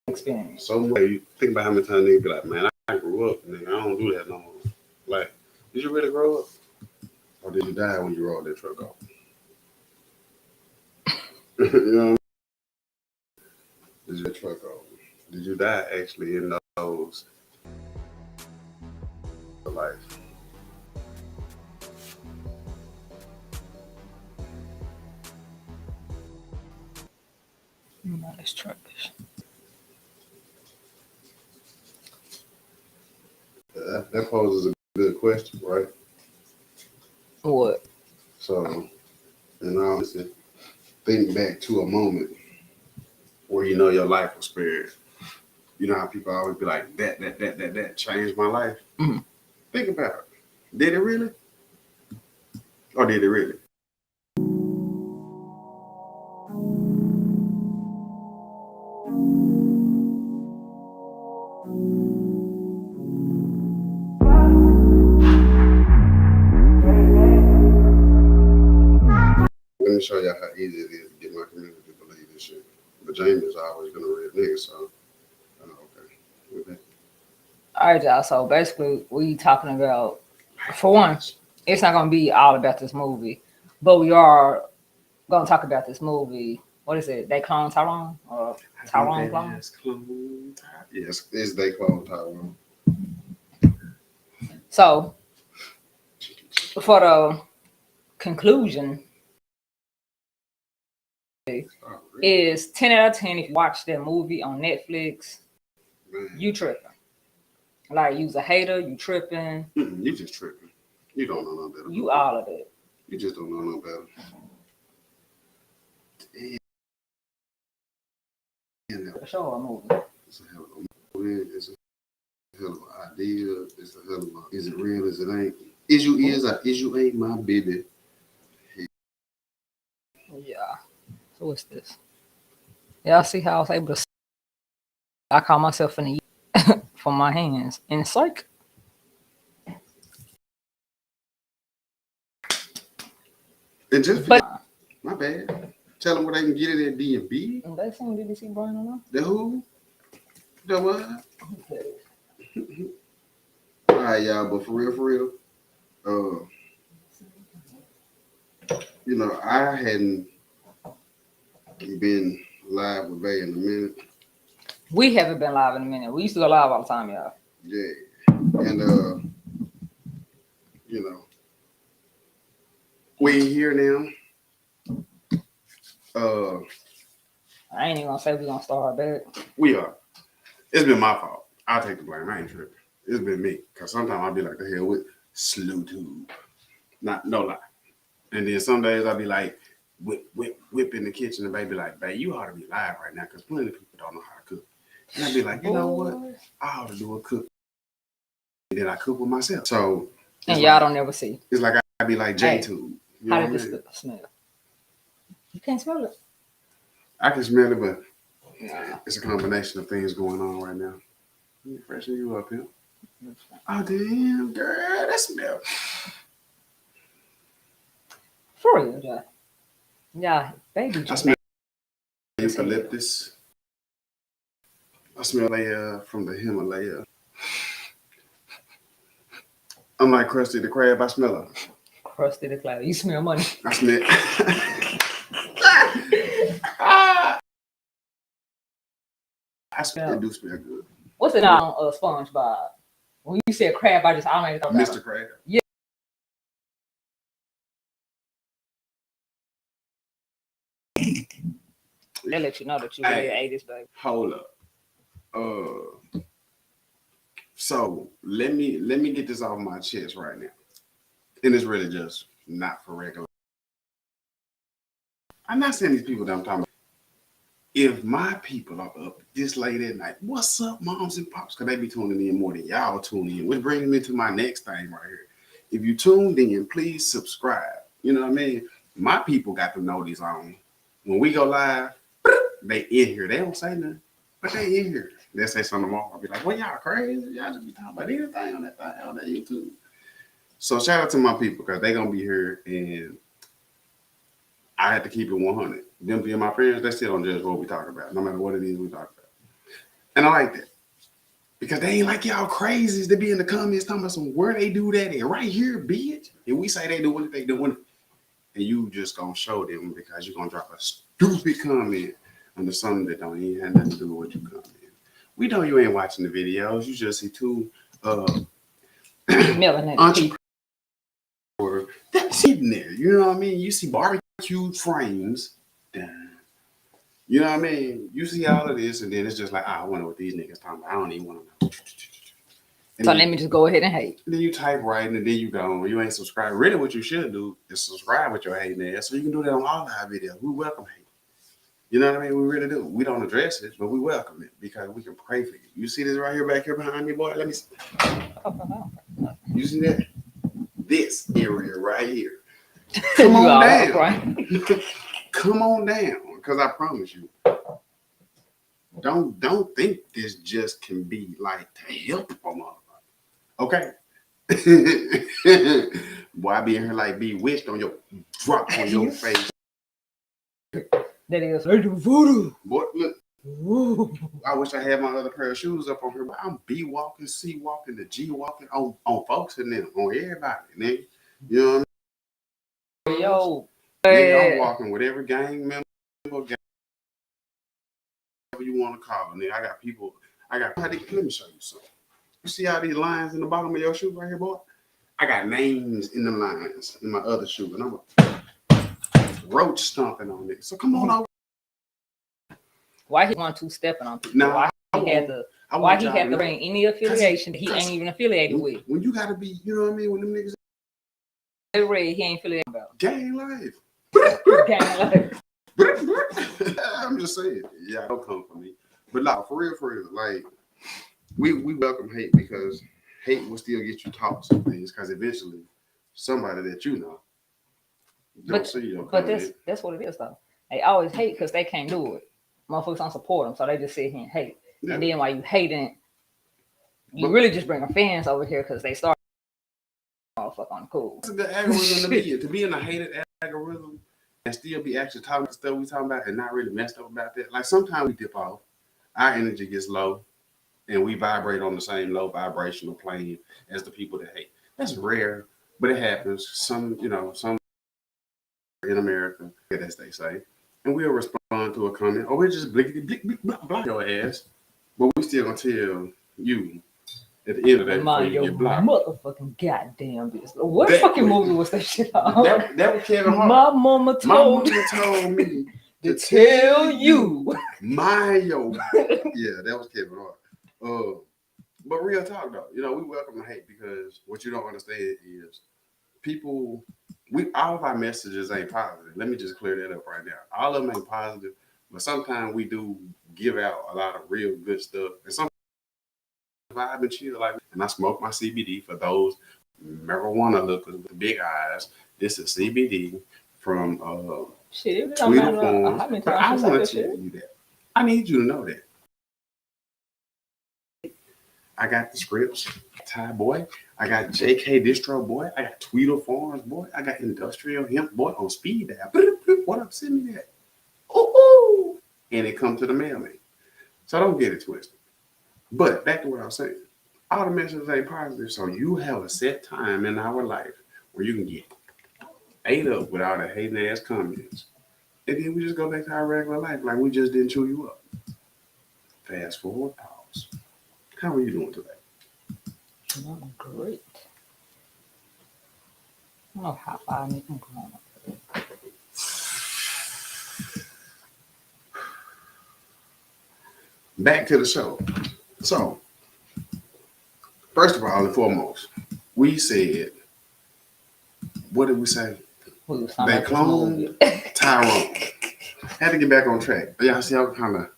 experience. So much. You think about how many times niggas be like, man, I grew up, nigga. I don't do that no more. Like, did you really grow up? Or did you die when you rolled that truck off? You know? Did you truck off? Did you die actually in those life? No, it's trash. That poses a good question, right? What? So, and honestly, think back to a moment where you know your life was spared. You know how people always be like, that changed my life? Mm-hmm. Think about it. Did it really? Or did it really? Let me show y'all how easy it is to get my community to believe this shit. But James is always gonna read niggas, so okay. All right, y'all. So basically, we talking about, for one, it's not gonna be all about this movie, but we are gonna talk about this movie. What is it? They clone Tyrone or Tyrone clone? Yes, it's They Clone Tyrone. So for the conclusion, is 10 out of 10 if you watch that movie on Netflix. Man. You tripping. Like, you's a hater, you tripping. You just tripping. You don't know no better. You all of that. You just don't know no better. For sure, a movie. It's a hell of a movie. It's a hell of an idea. It's a hell of a, is it real? Is it ain't? Is you ain't my baby. Yeah. So what's this? Y'all see how I was able to, I call myself in the from my hands. And psych. And just but, my bad. Tell them where they can get it at D&B. They seen BBC Brian or not? The who? The what? Okay. All right, y'all. But for real, you know, I hadn't been live with Bay in a minute. We haven't been live in a minute. We used to go live all the time, y'all. Yeah. And you know, we here now. I ain't even gonna say we're gonna start back. We are. It's been my fault. I'll take the blame. I ain't tripping. It's been me. Cause sometimes I'll be like the hell with SlewTube. No lie. And then some days I'll be like whip in the kitchen and baby like, babe, you ought to be live right now because plenty of people don't know how to cook. And I'll be like, you know what? I ought to do a cook. And then I cook with myself. So and y'all don't never see. It's like I'd be like JTube. You know how did this smell? You can't smell it. I can smell it, but it's a combination of things going on right now. Let me freshen you up here. Oh damn, girl, that smell. For real, yeah. Yeah, baby. I smell eucalyptus. I smell from the Himalaya. I'm like Krusty the Crab. I smell her. Krusty the Crab. You smell money. I smell. I smell. It do smell good. What's it on SpongeBob? When you said crab, I just automatically thought Mr. Crab. Yeah. They'll let you know that you really ate this, baby. Hold up. So let me get this off my chest right now. And it's really just not for regular. I'm not saying these people that I'm talking about. If my people are up this late at night, what's up, moms and pops? Because they be tuning in more than y'all tune in. Which brings me to my next thing right here. If you tuned in, please subscribe. You know what I mean? My people got to know these on. When we go live, they in here. They don't say nothing, but they in here. They'll say something tomorrow. I'll be like, well, y'all crazy. Y'all just be talking about anything on that thing, on that YouTube. So shout out to my people because they going to be here and I had to keep it 100. them being my parents, they still don't judge what we talk about, no matter what it is we talk about. And I like that. Because they ain't like y'all crazies to be in the comments talking about some where they do that at. Right here, bitch. If we say they doing it, they doing it. And you just gonna show them because you're gonna drop a stupid comment under something that don't even have nothing to do with what you comment. We know you ain't watching the videos. You just see two melanated people that's sitting there. You know what I mean? You see barbecued frames. You know what I mean? You see all of this, and then it's just like, I wonder what these niggas talking about. I don't even want to know. So let me just go ahead and hate. Then you type right, and then you go, you ain't subscribed. Really, what you should do is subscribe with your hating ass, so you can do that on all our videos. We welcome hate. You know what I mean? We really do. We don't address it, but we welcome it because we can pray for you. You see this right here, back here behind me, boy? Let me see. You see that? This area right here. Come on down. Right? Come on down, because I promise you. Don't think this just can be like to help a motherfucker. Okay. Boy, I be in here like bewitched on your drop on your face. That is voodoo. Boy, look. Ooh. I wish I had my other pair of shoes up on here, but I'm B walking, C walking, the G walking on folks and them, on everybody, nigga. You know what I mean? Yo. Nigga, I'm walking with every gang member, whatever you want to call it. Nigga, I got people, let me show you something. You see all these lines in the bottom of your shoe right here, boy? I got names in the lines in my other shoe, and I'm a roach stomping on it. So come on over. Why he want to stepping on people? No, why he had to bring any affiliation that he ain't even affiliated with? When you gotta be, you know what I mean? When them niggas red, he ain't affiliated about. Gang life. Gang life. I'm just saying, yeah, don't come for me. But no, for real, like we welcome hate because hate will still get you taught some things because eventually somebody that you know don't see your comment. But that's what it is though. They always hate because they can't do it. Motherfuckers don't support them, so they just sit here and hate. Yeah. And then while you hating, you really just bring fans over here because they start motherfucker on cool. That's a good algorithm to be in a hated algorithm and still be actually talking about stuff we talking about and not really messed up about that. Like sometimes we dip off, our energy gets low, and we vibrate on the same low vibrational plane as the people that hate. That's rare, but it happens. Some in America, as they say, and we'll respond to a comment, or we'll just blick, block your ass, but we still gonna tell you at the end of the day before you get blocked. Motherfucking goddamn business. What fucking movie was that shit on? That was Kevin Hart. My mama told me to tell you. Yeah, that was Kevin Hart. But real talk though, we welcome the hate because what you don't understand is people. All of our messages ain't positive. Let me just clear that up right now. All of them ain't positive, but sometimes we do give out a lot of real good stuff, and sometimes vibe and chill like. And I smoke my CBD for those marijuana lookers with the big eyes. This is CBD from Tweeter Farms. But I want to tell you that. I need you to know that. I got the scripts, Thai boy. I got JK Distro boy. I got Tweeter Farms boy. I got Industrial Hemp boy on speed dial. What up? Send me that. Ooh. And it come to the mailman. So don't get it twisted. But back to what I was saying. All the messages ain't positive. So you have a set time in our life where you can get ate up with all the hating ass comments. And then we just go back to our regular life like we just didn't chew you up. Fast forward, pause. How are you doing today? I'm great. I don't know how far I need to go. Back to the show. So, first of all and foremost, we said, what did we say? They cloned Tyrone. Had to get back on track. Y'all see how kind of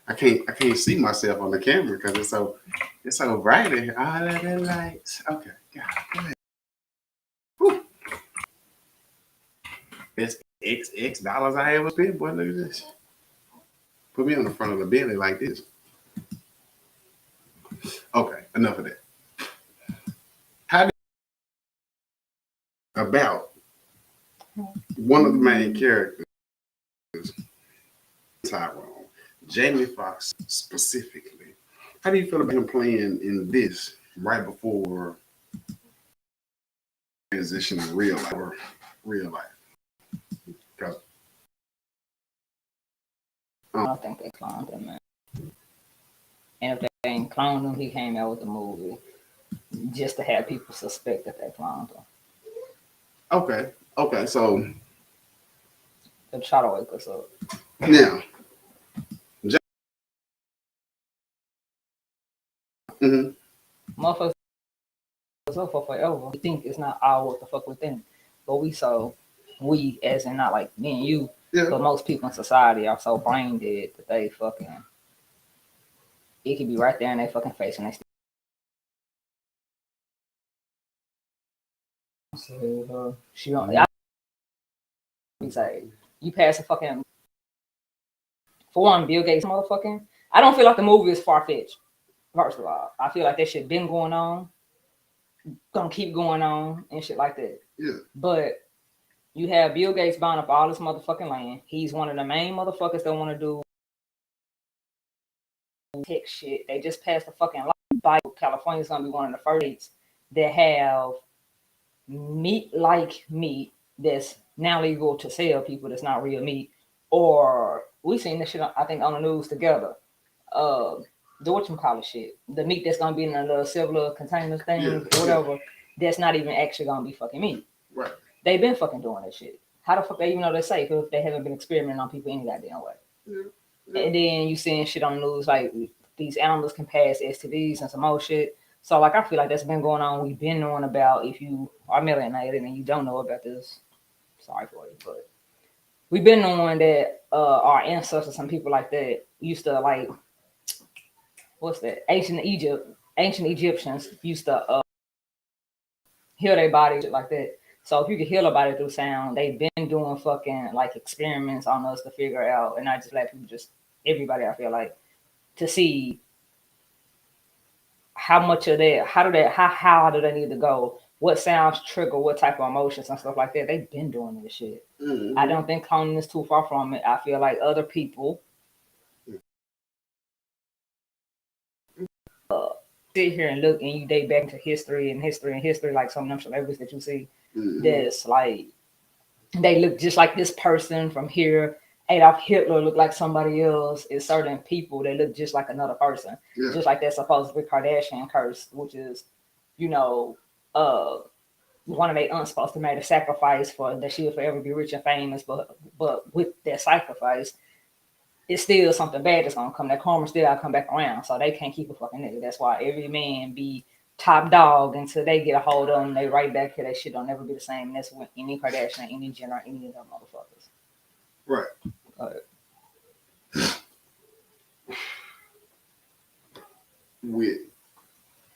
I can't see myself on the camera because it's so bright in here. All of the lights. Okay, yeah, go ahead. Whew. It's XX dollars I ever spent. Boy, look at this. Put me on the front of the Bentley like this. Okay, enough of that. About one of the main characters, Tyrone, Jamie Foxx specifically. How do you feel about him playing in this right before transition in real life? Or real life? Because I don't think they cloned him, man. And if they ain't cloned him, he came out with the movie just to have people suspect that they cloned him. okay, so They'll try to wake us up. now, Motherfuckers up for forever. We think it's not all what the fuck we think. But we as in not like me and you, yeah, but most people in society are so brain dead that they fucking, it could be right there in their fucking face and they still she don't. I say you pass a fucking, for one, Bill Gates motherfucking. I don't feel like the movie is far fetched. First of all, I feel like that shit been going on, gonna keep going on and shit like that. yeah. But you have Bill Gates buying up all this motherfucking land. He's one of the main motherfuckers that want to do tech shit. They just passed the fucking law. California's gonna be one of the first states that have meat like meat that's now legal to sell people that's not real meat. Or we seen this shit, I think, on the news together. The whatchamacallit shit. The meat that's gonna be in a little silver container thing, or whatever, that's not even actually gonna be fucking meat. Right. They've been fucking doing this shit. How the fuck they even know they're safe if they haven't been experimenting on people any goddamn way? Yeah. And then you seeing shit on the news like these animals can pass STDs and some more shit. So like I feel like that's been going on. We've been knowing about. If you are melanated and you don't know about this, sorry for you, but we've been knowing that our ancestors and people like that used to like, what's that? Ancient Egyptians used to heal their body like that. So if you could heal a body through sound, they've been doing fucking like experiments on us to figure out, and not just black people, just everybody. I feel like to see how much of that, how do they need to go? What sounds trigger what type of emotions and stuff like that. They've been doing this shit. Mm-hmm. I don't think cloning is too far from it. I feel like other people sit here and look and you date back into history, like some of them celebrities that you see. Mm-hmm. That's like they look just like this person from here. Adolf Hitler looked like somebody else. It's certain people that look just like another person. Yeah. Just like that supposed Kardashian curse, which is, you know, one of their aunts supposed to make a sacrifice for that she would forever be rich and famous, but with that sacrifice, it's still something bad that's gonna come. That karma still gotta come back around. So they can't keep a fucking nigga. That's why every man be top dog until they get a hold of them. They right back here. That shit don't never be the same. And that's with any Kardashian, any Jenner, any of them motherfuckers. Right. With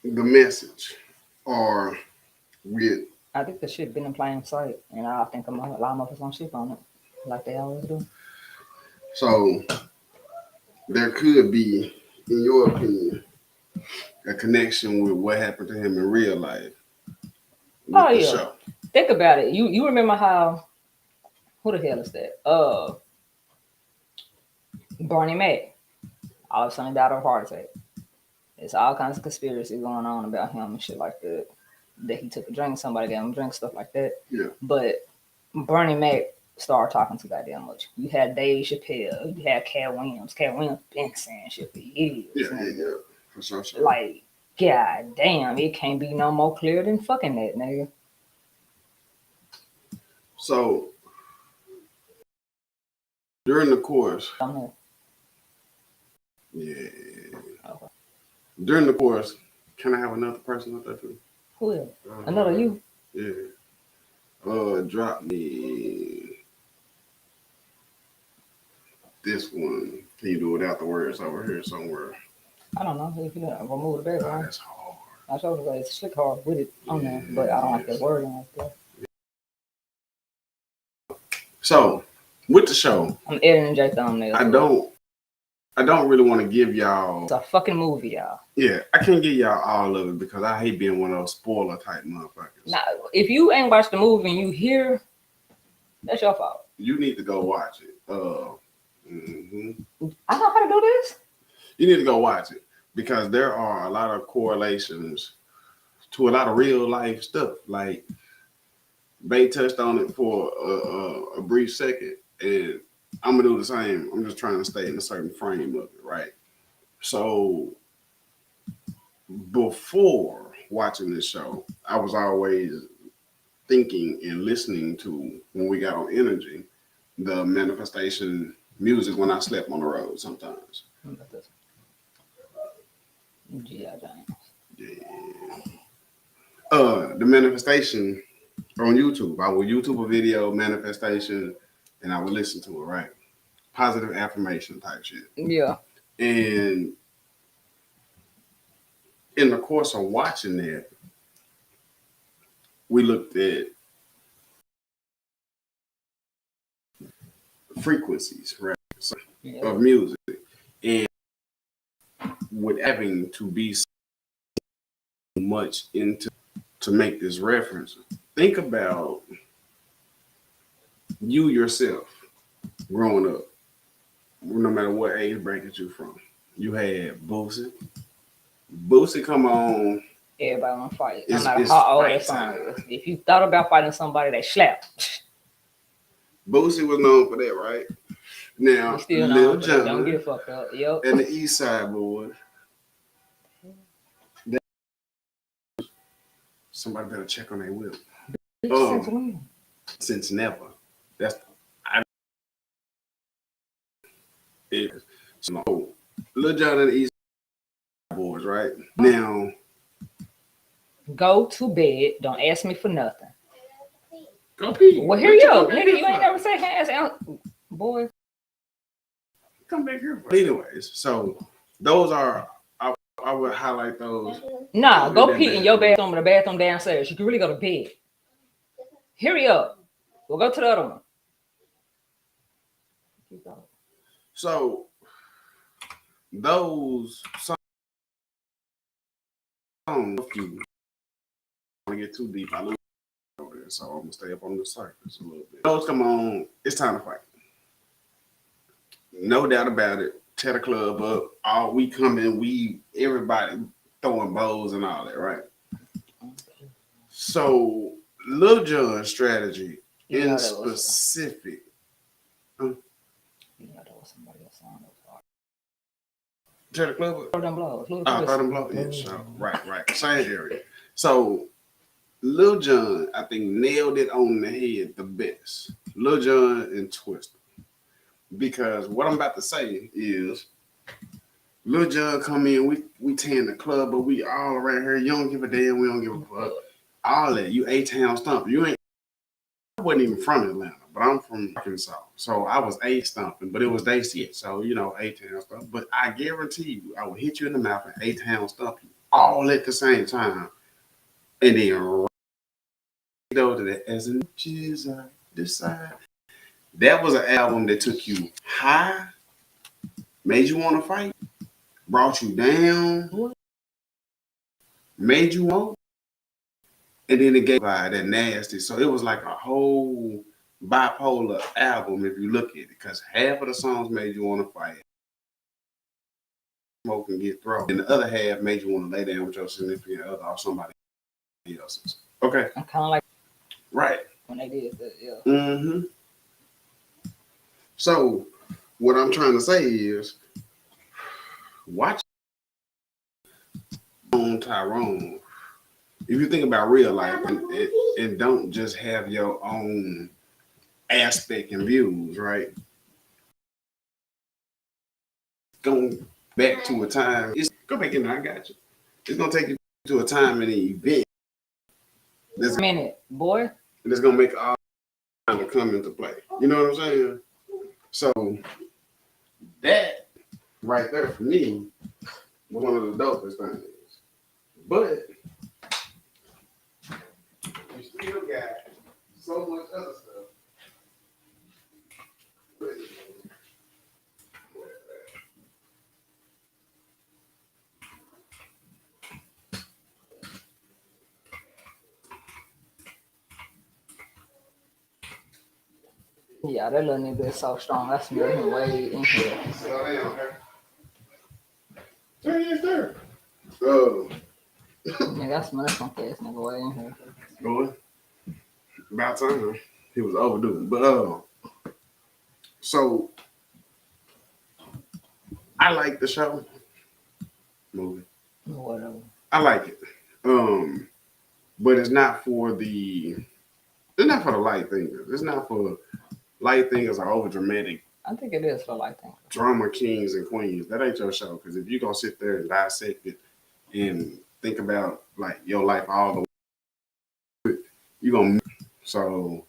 the message or with, I think the shit been in plain sight, and I think a lot of motherfuckers on shit on it, like they always do. So there could be, in your opinion, a connection with what happened to him in real life. Oh yeah. Show. Think about it. You remember how? Who the hell is that? Bernie Mac. All of a sudden died of a heart attack. There's all kinds of conspiracy going on about him and shit like that. That he took a drink, somebody gave him a drink, stuff like that. Yeah. But Bernie Mac started talking too goddamn much. You had Dave Chappelle, you had Cat Williams. Cat Williams been saying shit for years. Yeah. For sure. Like, god damn, it can't be no more clear than fucking that, nigga. So during the course. Yeah. Okay. During the course, can I have another person up there too? Who is? Another you? Yeah. Drop me this one. Can you do it without the words over here somewhere? I don't know. If you remove the background. That's hard. I told you it's slick hard with it on there, but I don't like the wording like that. So, with the show, I'm editing J thumbnails. I don't really want to give y'all. It's a fucking movie, y'all. Yeah, I can't give y'all all of it because I hate being one of those spoiler type motherfuckers. Now, if you ain't watched the movie and you hear That's your fault. You need to go watch it. I know how to do this. You need to go watch it because there are a lot of correlations to a lot of real life stuff. Like Bay touched on it for a brief second, and I'm gonna do the same. I'm just trying to stay in a certain frame of it, right? So before watching this show, I was always thinking and listening to when we got on energy, the manifestation music when I slept on the road sometimes. Yeah, Yeah. The manifestation on YouTube. I would YouTube a video, manifestation, and I would listen to it, right? Positive affirmation type shit. yeah. And in the course of watching that, we looked at frequencies, right? So, of music. And with having to be so much into to make this reference, think about you yourself growing up, no matter what age bracket you're from. You had Boosie. Boosie come on. Everybody want to fight. It's, no matter it's how old fight that song time. is. If you thought about fighting somebody, they slap. Boosie was known for that, right? Now, Lil Jon don't get fucked up. Yep. and the East Side Boys. Somebody better check on their whip. Since never. That's so Lil Jon and the East Side Boys, right? Now, go to bed. Don't ask me for nothing. Go pee. Well, here you go, nigga. You ain't never say hands out, boy. Come back here. Anyways, so those are I would highlight those. Nah, go pee in your bathroom or the bathroom downstairs. You can really go to bed. Hurry up. We'll go to the other one. So those songs, I don't want to get too deep. I know over there, so I'm gonna stay up on the surface a little bit. Those come on. It's time to fight. No doubt about it. Tear the club up. All we come in, everybody throwing bows and all that, right? So Lil Jon's strategy in specific. You know there was somebody else on those. Tear the club up. Throw them blows. Throw them blows. Yeah, so, right. Same area. So Lil Jon, I think, nailed it on the head the best. Lil Jon and Twista. Because what I'm about to say is Lil Jon come in, we tearing the club, but we all around here. You don't give a damn, we don't give a fuck. All that. You A-Town stomper. I wasn't even from Atlanta, but I'm from Arkansas. So I was A-stomping, but it was they shit. So, A-Town stuff. But I guarantee you, I would hit you in the mouth and A-Town stomp you all at the same time. And then right over to that, as an inches I decide. That was an album that took you high, made you want to fight, brought you down, made you want, and then it gave that nasty. So it was like a whole bipolar album if you look at it, because half of the songs made you want to fight, smoke and get thrown, and the other half made you want to lay down with your significant other or somebody else's. Okay. I'm kind of like right when they did that, yeah. Mm-hmm. So what I'm trying to say is, watch on Tyrone. If you think about real life and don't just have your own aspect and views, right? Going back to a time, go back in there, I got you. It's gonna take you to a time in the event. That's a minute, boy. That's gonna make all kind of come into play. You know what I'm saying? So that right there for me was one of the dopest things. But you still got so much other stuff. Yeah, that little nigga is so strong. I smell him way in here. Slow down, okay? Yes, sir. Oh, Nigga, I smell that funk ass nigga way in here. boy, about time. He was overdue. But so I like the show movie. Whatever. I like it. But it's not for the light thinkers. It's not for light thinkers or over dramatic I think it is for like that. drama kings and queens. That ain't your show. Because if you're gonna sit there and dissect it and think about like your life all the way, you're gonna so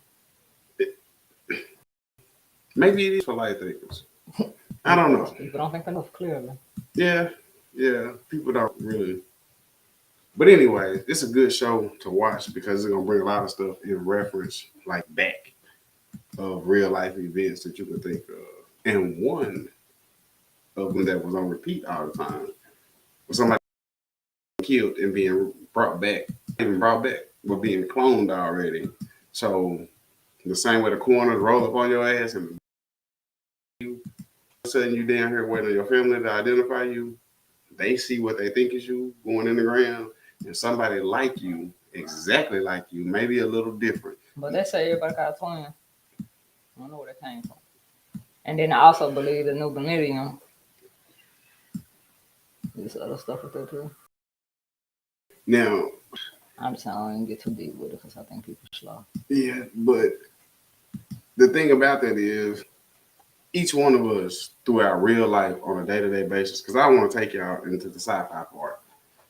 maybe it is for light thinkers. I don't know. People don't think enough clearly. Yeah, people don't really. But anyway, it's a good show to watch because it's gonna bring a lot of stuff in reference, like back of real life events that you can think of. And one of them that was on repeat all the time was somebody killed and being brought back, even brought back, but being cloned already. So the same way the coroners roll up on your ass and you, all of a sudden you down here waiting on your family to identify you, they see what they think is you going in the ground, and somebody like you, exactly like you, maybe a little different. But they say everybody got a twin. I don't know where that came from. And then I also believe the new millennium. There's other stuff with that too. Now, I'm just not going to get too deep with it because I think people are slow. yeah, but the thing about that is each one of us throughout real life on a day-to-day basis, because I want to take y'all into the sci-fi part,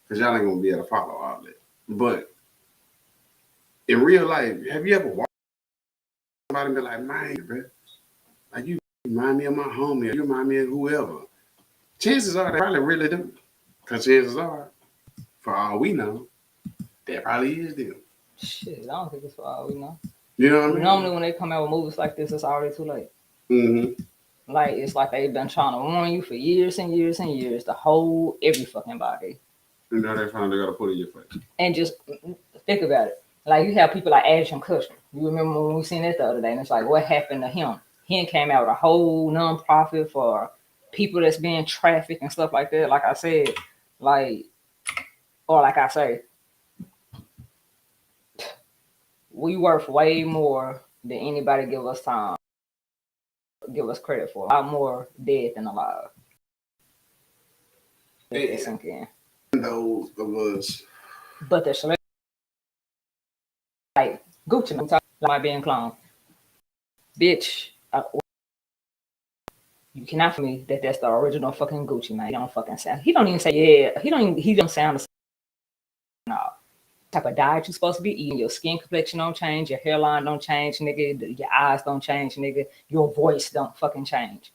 because y'all ain't going to be able to follow all that. But in real life, have you ever walked somebody and be like, man, bro, like you remind me of my homie, or you remind me of whoever? Chances are they probably really do. Because chances are, for all we know, that probably is them. Shit, I don't think it's for all we know. You know what I mean? Normally when they come out with movies like this, it's already too late. Mm-hmm. Like, it's like they've been trying to warn you for years and years and years to hold every fucking body. And now they finally got to put it in your face. And just think about it. Like, you have people like Ashton Kutcher. You remember when we seen that the other day, and it's like, what happened to him? He came out with a whole nonprofit for people that's being trafficked and stuff like that. Like I said, we worth way more than anybody give us credit for. A lot more dead than alive. And those of us. But the celebrity, like Gucci, I'm talking about being cloned. Bitch, you cannot for me that that's the original fucking Gucci, man. He don't fucking sound. He don't even say yeah. He don't sound the same. No. Type of diet you supposed to be eating. Your skin complexion don't change. Your hairline don't change, nigga. Your eyes don't change, nigga. Your voice don't fucking change.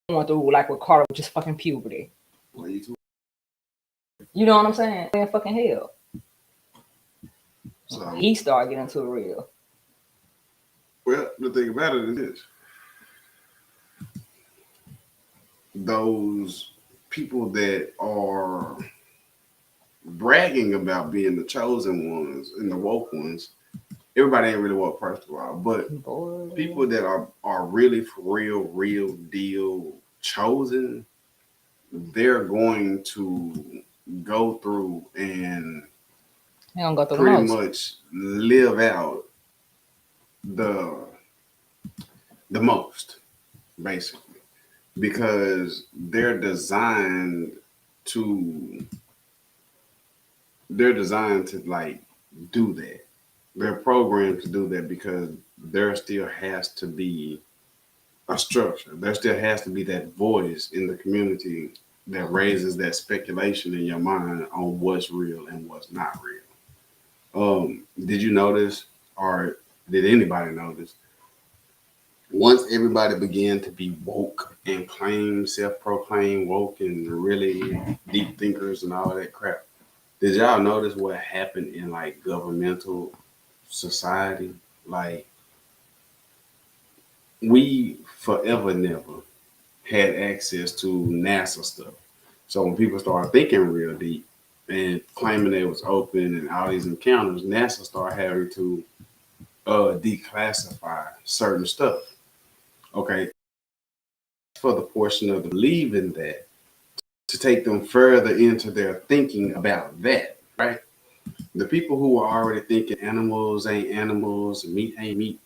Going through like with Carter, just fucking puberty. You know what I'm saying? In fucking hell. So he started getting too real. Well, the thing about it is this. Those people that are bragging about being the chosen ones and the woke ones, everybody ain't really woke, first of all, but people that are really for real deal chosen, they're going to go through and pretty much live out the most, basically, because they're designed to like do that. They're programmed to do that because there still has to be a structure. There still has to be that voice in the community that raises that speculation in your mind on what's real and what's not real. Did you notice, or did anybody notice, once everybody began to be woke and self-proclaimed woke and really deep thinkers and all that crap, did y'all notice what happened in like governmental society? Like, we forever never had access to NASA stuff. So when people started thinking real deep and claiming it was open and all these encounters, NASA started having to declassify certain stuff. Okay, for the portion of believing that to take them further into their thinking about that, right? The people who are already thinking animals ain't animals, meat ain't meat,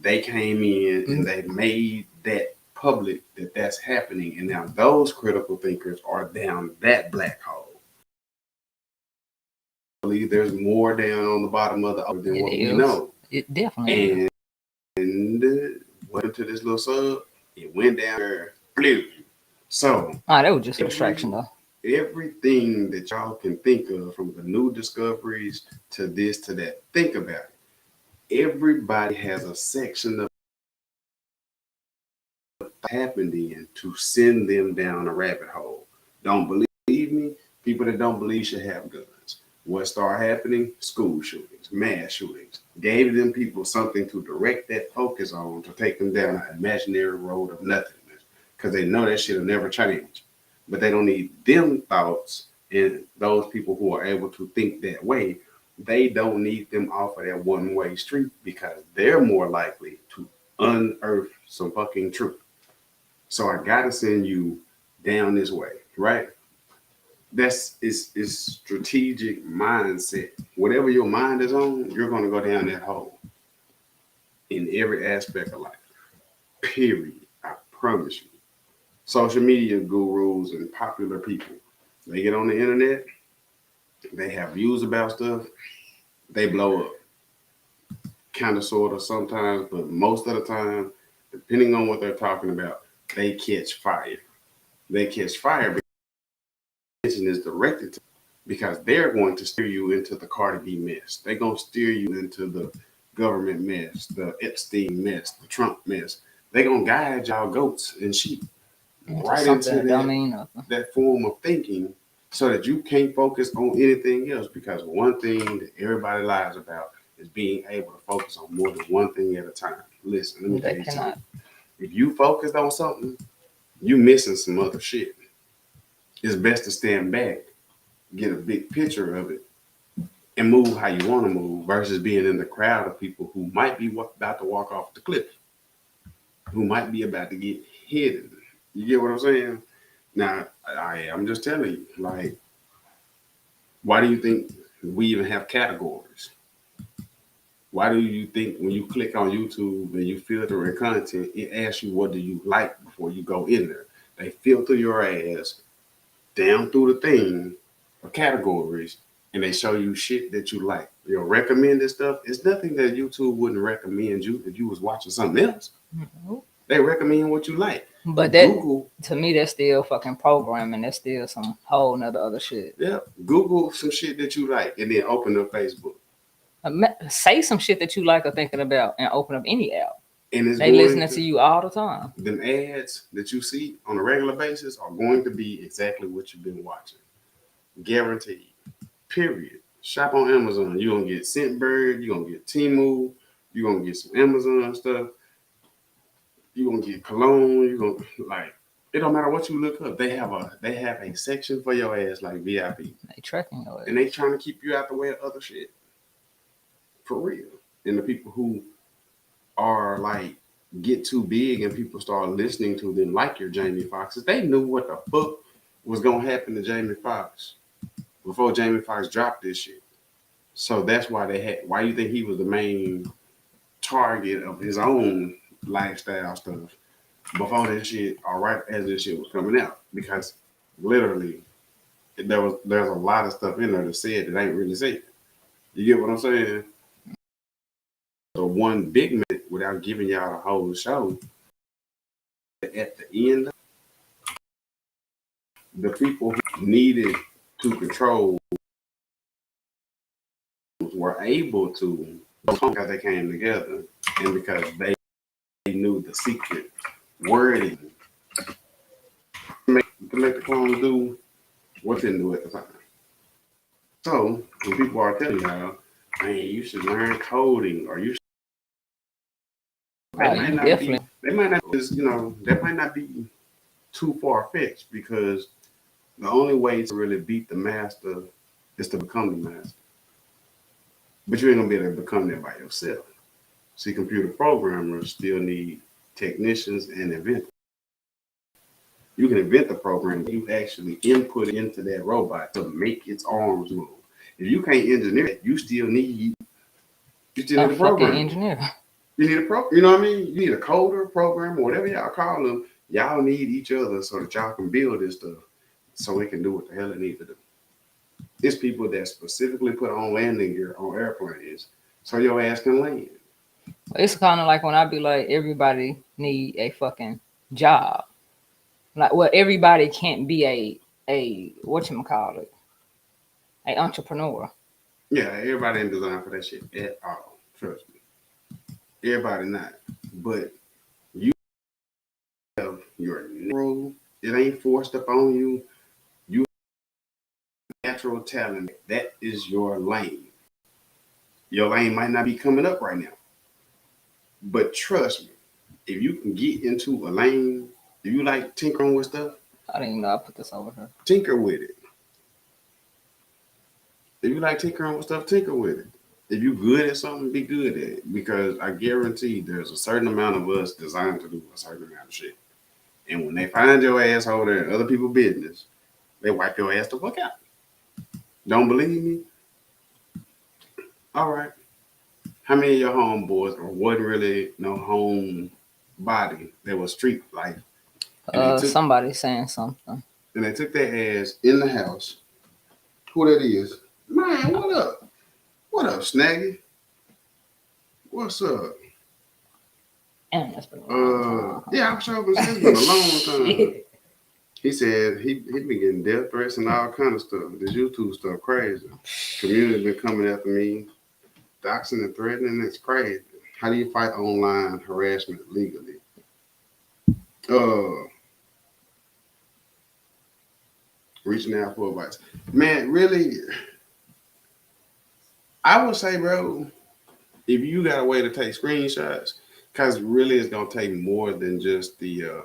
they came in and they made that public that that's happening, and now those critical thinkers are down that black hole. I believe there's more down on the bottom of the ocean than It what we is. know. It definitely is. And went to this little sub, it went down there, blue. So Ah, that was just a distraction though. everything that y'all can think of, from the new discoveries to this to that, think about it. Everybody has a section of happened in to send them down a rabbit hole. Don't believe me? People that don't believe should have guns. What started happening? School shootings, mass shootings. Gave them people something to direct that focus on, to take them down an imaginary road of nothingness, because they know that shit will never change. But they don't need them thoughts, and those people who are able to think that way, they don't need them off of that one-way street, because they're more likely to unearth some fucking truth. So I gotta send you down this way, right? That's is strategic mindset. Whatever your mind is on, you're gonna go down that hole in every aspect of life. Period. I promise you. Social media gurus and popular people, they get on the internet, they have views about stuff, they blow up. Kind of, sort of, sometimes, but most of the time, depending on what they're talking about, they catch fire. They catch fire because attention is directed to, because they're going to steer you into the Cardi B mess. They're going to steer you into the government mess, the Epstein mess, the Trump mess. They're going to guide y'all goats and sheep right into That don't mean nothing. that form of thinking, so that you can't focus on anything else. Because one thing that everybody lies about is being able to focus on more than one thing at a time. Listen, let me tell They you cannot. something. If you focused on something, you missing some other shit. It's best to stand back, get a big picture of it, and move how you want to move, versus being in the crowd of people who might be about to walk off the cliff, who might be about to get hidden. You get what I'm saying? Now, I'm just telling you, like, why do you think we even have categories? Why do you think when you click on YouTube and you filter your content, it asks you what do you like before you go in there? They filter your ass down through the thing of categories, and they show you shit that you like. Your recommended stuff is nothing that YouTube wouldn't recommend you if you was watching something else. Mhm. They recommend what you like. But that, Google, to me, that's still fucking programming. That's still some whole nother other shit. yeah, Google some shit that you like, and then open up Facebook. Say some shit that you like or thinking about and open up any app. And it's They going listening to you all the time. them ads that you see on a regular basis are going to be exactly what you've been watching. Guaranteed. Period. Shop on Amazon. You're gonna get Scentbird, you're gonna get Temu, you're gonna get some Amazon stuff, you're gonna get cologne, you're gonna, like, it don't matter what you look up. They have a section for your ass, like VIP. They tracking your ass. And they trying to keep you out the way of other shit. For real. And the people who are like get too big and people start listening to them, like your Jamie Foxxes, they knew what the fuck was gonna happen to Jamie Foxx before Jamie Foxx dropped this shit. So that's why they had. Why you think he was the main target of his own lifestyle stuff before this shit, or right as this shit was coming out? Because literally, there's a lot of stuff in there that said that ain't really said. You get what I'm saying? So one big minute, without giving y'all the whole show, at the end, the people who needed to control were able to, because they came together and because they knew the secret wording to make the clones do what they knew at the time. So when people are telling y'all, man, you should learn coding, or you should, they might not just, that might not be too far fetched, because the only way to really beat the master is to become the master. But you ain't gonna be able to become that by yourself. See, computer programmers still need technicians and inventors. You can invent the program, you actually input it into that robot to make its arms move. If you can't engineer it, you still A need a fucking program. engineer. You need you know what I mean? You need a coder, programmer, whatever y'all call them. Y'all need each other so that y'all can build this stuff so it can do what the hell it needs to do. It's people that specifically put on landing gear on airplanes so your ass can land. It's kind of like when I be like, everybody need a fucking job. Like, well, everybody can't be a whatchamacallit, a entrepreneur. Yeah, everybody ain't designed for that shit at all. Trust me. Everybody not. But you have your natural, it ain't forced up on you. You have natural talent. That is your lane. Your lane might not be coming up right now. But trust me, if you can get into a lane, if you like tinkering with stuff, I didn't even know I put this over here. tinker with it. If you like tinkering with stuff, tinker with it. If you're good at something, be good at it. Because I guarantee there's a certain amount of us designed to do a certain amount of shit. And when they find your asshole in other people's business, they wipe your ass the fuck out. Don't believe me? All right. How many of your homeboys or wasn't really no home body? They was street life. Somebody saying something. And they took their ass in the house. Who that is? Man, what up? What up, Snaggy? What's up? And that's been a long time. Yeah, I'm sure it's been a long time. He said he been getting death threats and all kind of stuff. This YouTube stuff crazy. Community been coming after me, doxing and threatening. It's crazy. How do you fight online harassment legally? Reaching out for advice. Man, really, I would say, bro, if you got a way to take screenshots, because really it's gonna take more than just than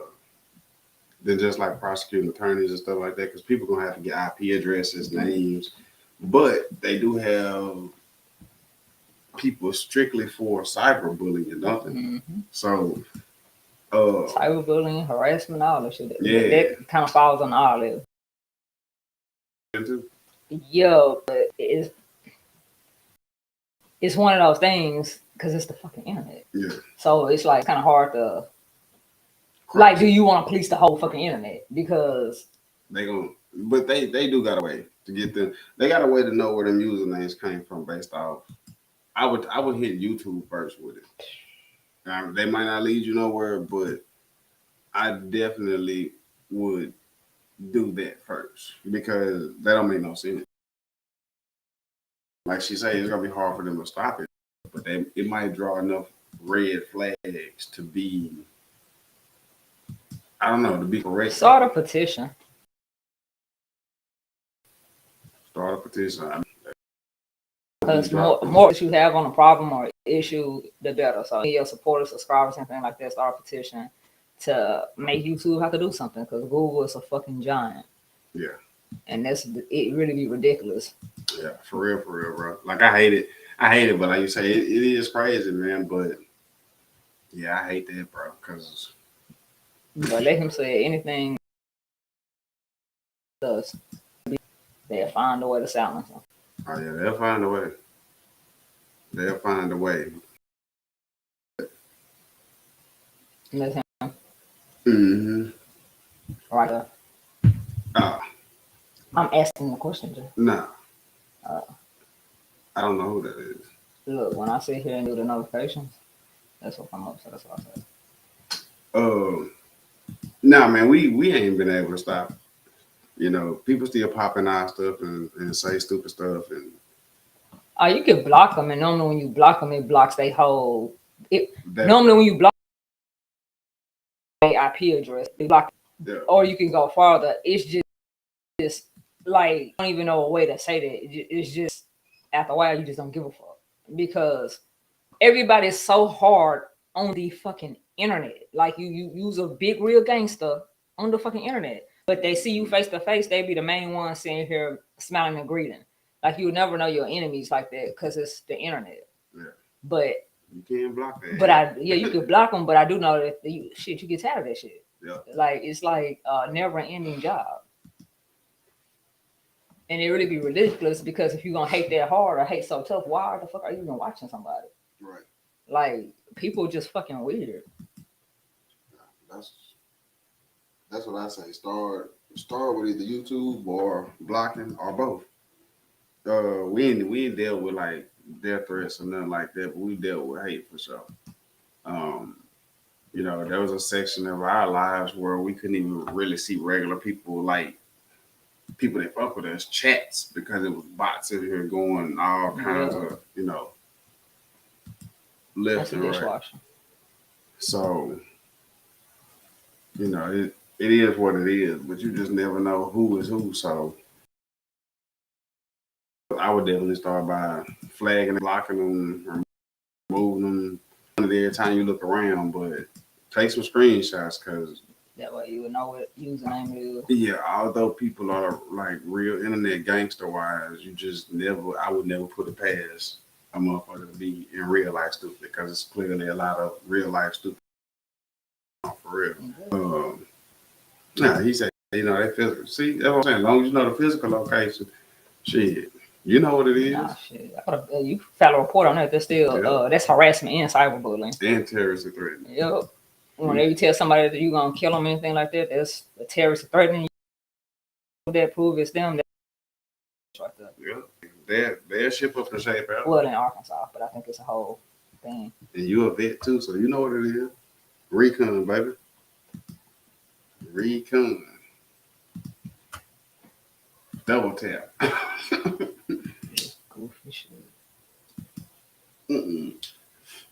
just like prosecuting attorneys and stuff like that, because people gonna have to get IP addresses, names, but they do have people strictly for cyberbullying, don't they? Mm-hmm. So, cyberbullying, harassment, all that shit. Yeah. That kind of falls on all that. Yeah, but it's one of those things because it's the fucking internet. Yeah. So it's like kind of hard to like. Do you want to police the whole fucking internet? Because they do got a way to get them. They got a way to know where them usernames came from based off. I would hit YouTube first with it. They might not lead you nowhere, but I definitely would do that first because that don't make no sense. Like she said, it's gonna be hard for them to stop it, but it might draw enough red flags to be, I don't know, to be correct. Start a petition. Because more you have on a problem or issue, the better. So your supporters, subscribers, anything like that, start a petition to make YouTube have to do something because Google is a fucking giant. Yeah. And it really be ridiculous. Yeah, for real, bro. Like I hate it, but like you say, it is crazy, man. But yeah, I hate that, bro. Cause but let him say anything. Does they'll find a way to silence him. Oh yeah, they'll find a way. They'll find a way. Let him. Mm-hmm. Right there. I'm asking the question, Jay. Nah. I don't know who that is. Look, when I sit here and do the notifications, that's what I'm up. So that's what I said. Nah, man, we ain't been able to stop. You know, people still popping our stuff and say stupid stuff and. You can block them, and normally when you block them, it blocks their whole. Normally when you block their IP address, they block. Yeah. Or you can go farther. It's just like I don't even know a way to say that. It's just after a while you just don't give a fuck because everybody's so hard on the fucking internet. Like you use a big real gangster on the fucking internet, but they see you face to face, they be the main one sitting here smiling and greeting. Like you would never know your enemies like that because it's the internet. Yeah. But You can't block that. But you could block them. But I do know that you get tired of that shit. Yeah. Like it's like a never-ending job, and it really be ridiculous because if you're gonna hate that hard or hate so tough, why the fuck are you even watching somebody? Right. Like people just fucking weird. That's what I say. Start with either YouTube or blocking or both. We ain't dealt with like death threats or nothing like that, but we dealt with hate for sure. There was a section of our lives where we couldn't even really see regular people, like people that fuck with us, chats, because it was bots in here going all kinds of, left and right. So, it is what it is, but you just never know who is who. So I would definitely start by flagging and blocking them, removing them every time you look around, but take some screenshots because that way you would know what username is. Yeah, although people are like real internet gangster wise, I would never put it past a motherfucker to be in real life stupid because it's clearly a lot of real life stupid for real. He said, they physical. See, that's what I'm saying. As long as you know the physical location, shit, you know what it is. Nah, shit. You file a report on that. That's still that's harassment and cyberbullying and terrorist threat. Yep. Whenever you tell somebody that you're gonna kill them, anything like that, that's a terrorist threatening you. That prove it's them. Right there. Yeah, they'll ship up the shape out. Well, in Arkansas, but I think it's a whole thing. And you a vet too, so you know what it is. Recon, baby. Recon. Double tap. Goofy shit.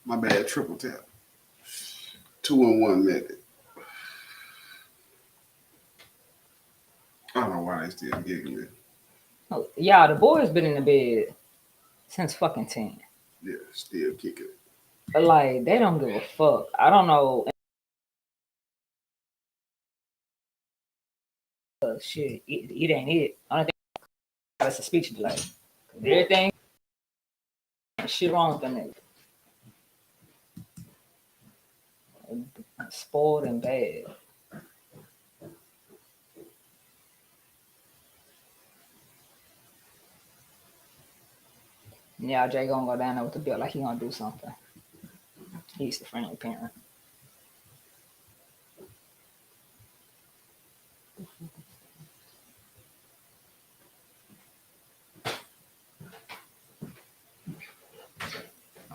My bad, triple tap. 2-in-1 method. I don't know why they still getting it. Oh, yeah, the boy's been in the bed since fucking 10. Yeah, still kicking it. But like, they don't give a fuck. I don't know. Shit, it ain't it. I don't think it's a speech delay. Everything shit wrong with them niggas. Spoiled and bad. Yeah, Jay gonna go down there with the bill like he gonna do something. He's the friendly parent.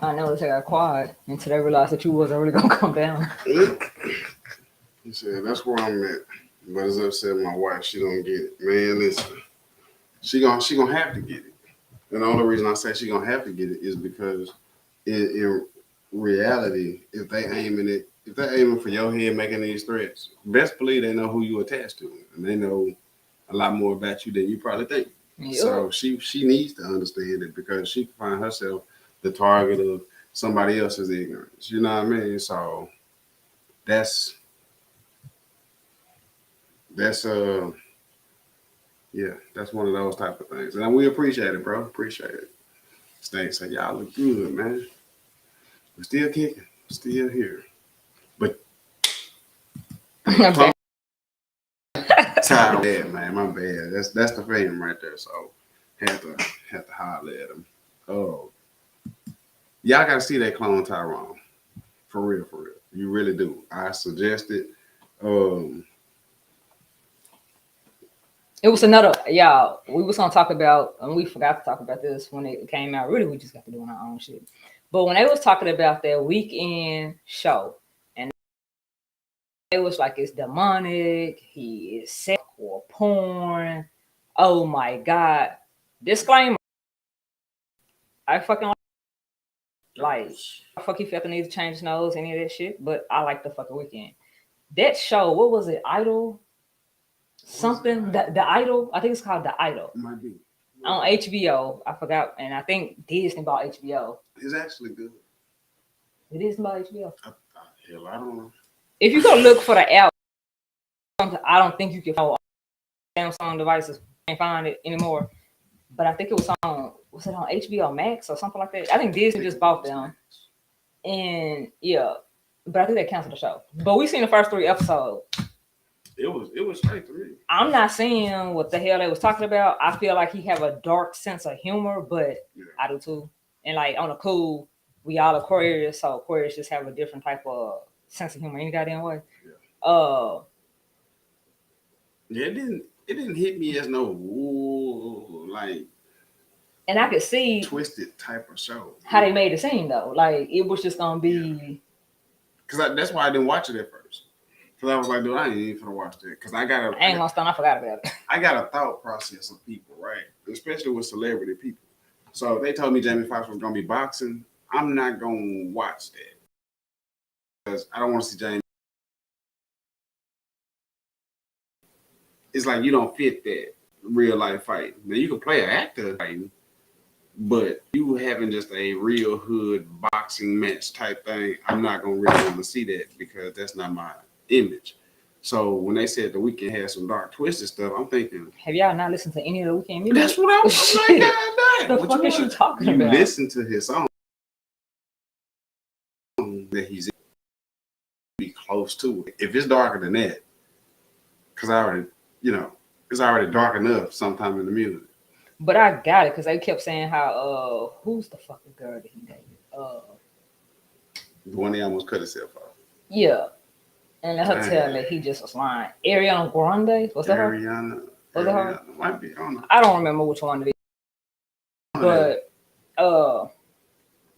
I know they got quiet until they realized that you wasn't really gonna come down. He said, that's where I'm at. But as I said, my wife, she don't get it. Man, listen. She gonna have to get it. And the only reason I say she gonna have to get it is because in reality, if they're aiming for your head making these threats, best believe they know who you attached to. And they know a lot more about you than you probably think. Yep. So she needs to understand it because she can find herself the target of somebody else's ignorance. You know what I mean? So that's one of those type of things. And we appreciate it, bro. Appreciate it. Snake said, y'all look good, man. We're still kicking. Still here. But tired of that, man. My bad. That's the fame right there. So had to holler at him. Oh. Y'all gotta see that clone Tyrone. For real. You really do. I suggest it. It was another, we was gonna talk about, and we forgot to talk about this when it came out. Really, we just got to do our own shit. But when they was talking about their weekend show, and it was like it's demonic, he is sex or porn. Oh my God. Disclaimer. I fucking like fuck he felt the need to change his nose, any of that shit, but I like the fucking weekend. That show, what was it? Idol? Something, the Idol. I think it's called The Idol. Might be. On HBO. I forgot. And I think Disney bought HBO. It's actually good. It is about HBO. Hell, I don't know. If you go look for the app, I don't think you can find Samsung devices. Can't find it anymore. But I think it was it on HBO Max or something like that? I think Disney just bought them. And yeah, but I think they canceled the show. But we seen the first 3 episodes. It was straight to me. I'm not seeing what the hell they was talking about. I feel like he have a dark sense of humor, but Yeah. I do too. And like on the cool, we all Aquarius, so Aquarius just have a different type of sense of humor any goddamn way. Yeah. Yeah, it didn't hit me as no like. And I could see twisted type of show. How they made the scene though. Like it was just gonna be. Because that's why I didn't watch it at first. Because I was like, dude, I ain't even gonna watch that. Because I ain't gonna stop. I forgot about it. I got a thought process of people, right? Especially with celebrity people. So if they told me Jamie Foxx was gonna be boxing, I'm not gonna watch that because I don't want to see Jamie. It's like you don't fit that real life fight. Now you can play an actor fighting, but you having just a real hood boxing match type thing, I'm not gonna really want to see that because that's not my image. So when they said the Weeknd had some dark twisted stuff, I'm thinking, have y'all not listened to any of the Weeknd music? That's what I was like. God, the fuck is you talking you about? Listen to his song that he's in, be close to it. If it's darker than that, because I already, it's already dark enough sometime in the music. But I got it because they kept saying how who's the fucking girl that he dated? The one that almost cut himself off. Yeah. And let her tell that he just was lying. Ariana Grande? Was that her? Was it her? Might be. I don't know. I don't remember which one it is. But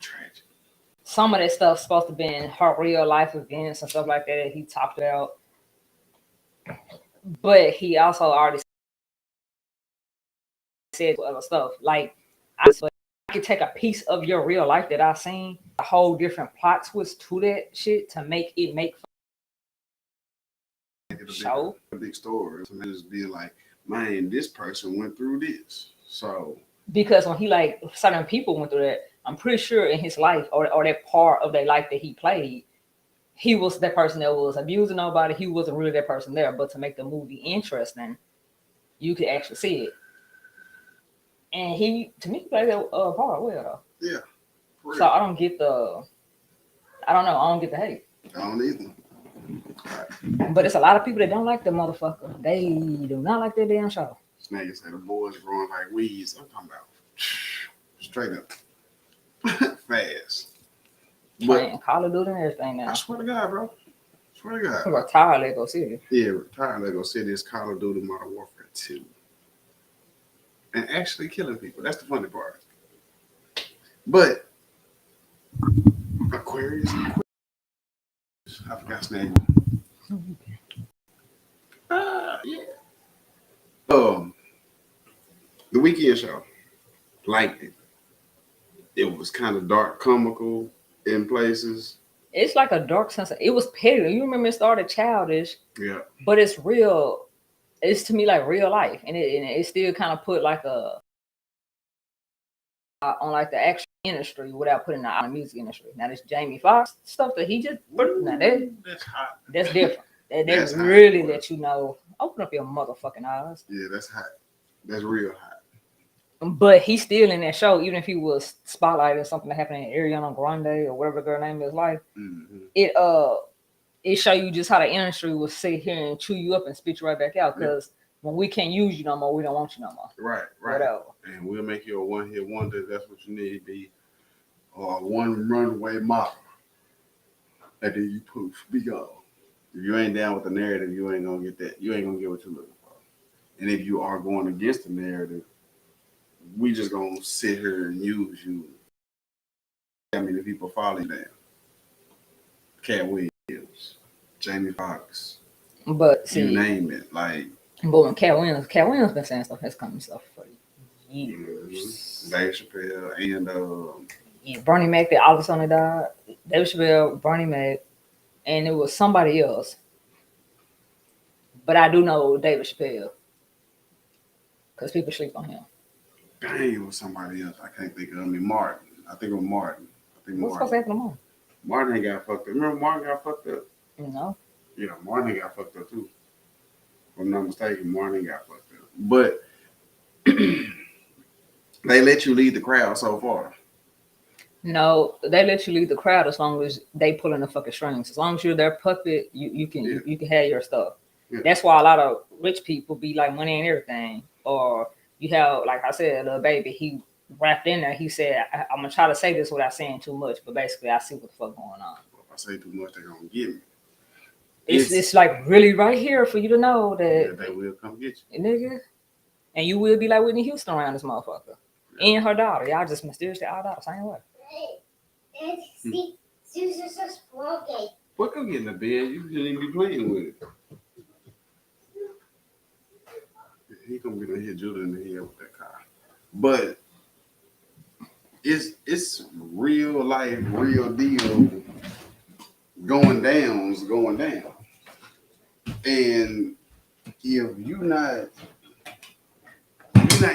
tragic. Some of that stuff's supposed to be in her real life events and stuff like that he talked about. But he also already said other stuff. Like I could take a piece of your real life that I've seen, a whole different plot twist to that shit to make it make show. A big story. So just be like, man, this person went through this. So because when he like certain people went through that, I'm pretty sure in his life or that part of their life that he played, he was that person that was abusing nobody. He wasn't really that person there. But to make the movie interesting, you could actually see it. And he, to me, played that part well though. Yeah. So I don't get the hate. I don't either. But it's a lot of people that don't like the motherfucker. They do not like that damn show. Snaggy said the boys growing like weeds. I'm talking about straight up fast. Playing Call of Duty and everything now. I swear to God, bro. Swear to God. Retired Lego City. Yeah, retired Lego City is Call of Duty Modern Warfare 2. And actually killing people. That's the funny part. But Aquarius. I forgot his name. Yeah. The Weeknd show. Liked it. It was kind of dark, comical in places. It's like a dark sense. It was petty. You remember it started childish. Yeah. But it's real. It's to me like real life, and it still kind of put like a on like the actual industry without putting it on the music industry. Now this Jamie Foxx stuff that he just now that's hot. That's different. That's really hot, let you know. Open up your motherfucking eyes. Yeah, that's hot. That's real hot. But he's still in that show, even if he was spotlighting something that happened in Ariana Grande or whatever the girl name is like. Mm-hmm. It show you just how the industry will sit here and chew you up and spit you right back out. Because when we can't use you no more, we don't want you no more. Right. Whatever. And we'll make you a one-hit wonder. That's what you need to be. Or one runway model. And then you poof, be gone. If you ain't down with the narrative, you ain't gonna get that. You ain't gonna get what you're looking for. And if you are going against the narrative, we just gonna sit here and use you. I mean, the people follow you down. Cat Williams, Jamie Foxx, but see, you name it. Like, but when Cat Williams been saying stuff has come stuff for years. Dave Chappelle and Bernie Mac that all of a sudden died. Dave Chappelle, Bernie Mac, and it was somebody else. But I do know David Chappelle because people sleep on him. Dang, it was somebody else. I can't think of. I mean, Martin. I think it was Martin. What's supposed to happen to Martin? Martin ain't got fucked up. Remember Martin got fucked up? No. Yeah, Martin got fucked up too. If I'm not mistaken, Martin got fucked up. But they let you lead the crowd so far. No, they let you lead the crowd as long as they pulling the fucking strings. As long as you're their puppet, you can Yeah. you can have your stuff. Yeah. That's why a lot of rich people be like money and everything. Or you have, like I said, little baby. He wrapped in there. He said, "I'm gonna try to say this without saying too much, but basically, I see what the fuck going on." If I say too much, they're gonna get me. It's like really right here for you to know that, they will come get you. nigga, and you will be like Whitney Houston around this motherfucker Yeah. and her daughter. Y'all just mysteriously our daughter same way. What go get in the bed? You shouldn't even be playing with it. He gonna be gonna hit Judah in the head with that car. But it's real life, real deal going down. And if you're not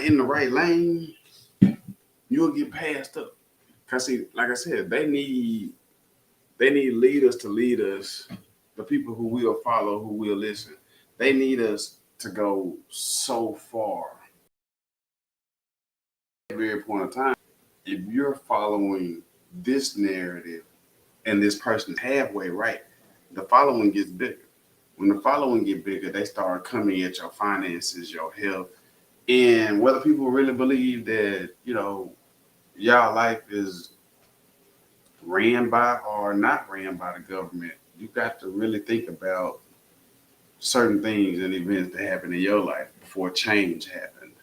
in the right lane, you'll get passed up. Cause see, like I said, they need leaders to lead us, the people who will follow, who will listen. They need us to go so far. At every point of time, if you're following this narrative and this person is halfway right, the following gets bigger. When the following get bigger, they start coming at your finances, your health, and whether people really believe that, y'all life is ran by or not ran by the government, you got to really think about certain things and events that happen in your life before change happened,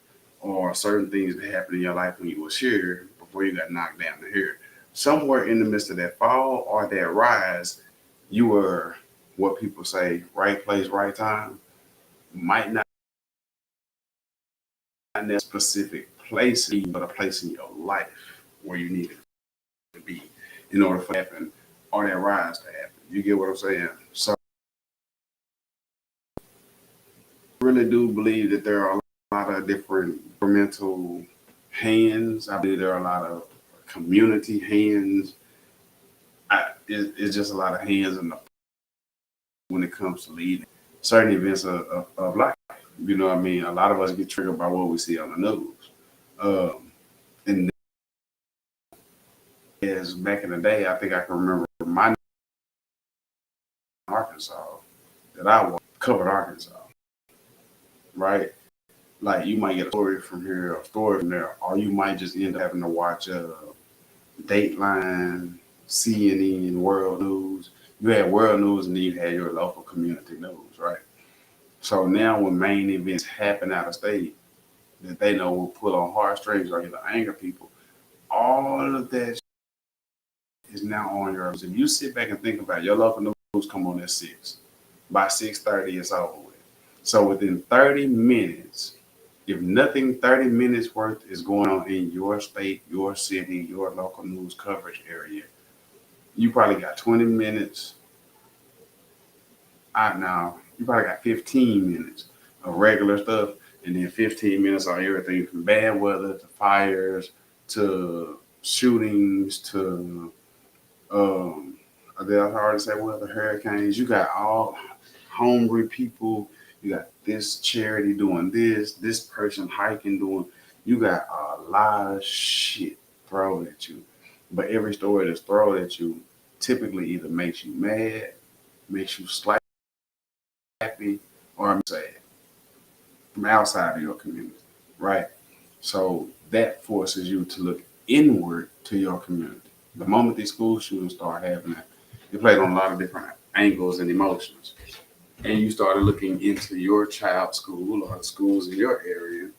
or certain things that happened in your life when you was here before you got knocked down to here. Somewhere in the midst of that fall or that rise, you were what people say, right place, right time. Might not in that specific place, but a place in your life where you needed to be in order for it to happen or that rise to happen. You get what I'm saying? So I really do believe that there are a lot of different governmental hands. I believe there are a lot of community hands. It's just a lot of hands in the when it comes to leading certain events of life. You know what I mean? A lot of us get triggered by what we see on the news. And as back in the day, I think I can remember my Arkansas that I covered Arkansas, right? Like you might get a story from here, a story from there, or you might just end up having to watch Dateline, CNN, World News. You had World News and then you had your local community news, right? So now when main events happen out of state that they know will pull on heartstrings or either anger people, all of that is now on your. If you sit back and think about it, your local news come on at 6. By 6:30, it's over with. So within 30 minutes, if nothing 30 minutes worth is going on in your state, your city, your local news coverage area, you probably got 20 minutes. Now, you probably got 15 minutes of regular stuff, and then 15 minutes on everything from bad weather to fires to shootings to I already say weather, hurricanes. You got all hungry people. You got this charity doing this person hiking doing. You got a lot of shit thrown at you. But every story that's thrown at you typically either makes you mad, makes you happy, or sad from outside of your community, right? So that forces you to look inward to your community. The moment these school shootings start happening, it played on a lot of different angles and emotions. And you started looking into your child's school or the schools in your area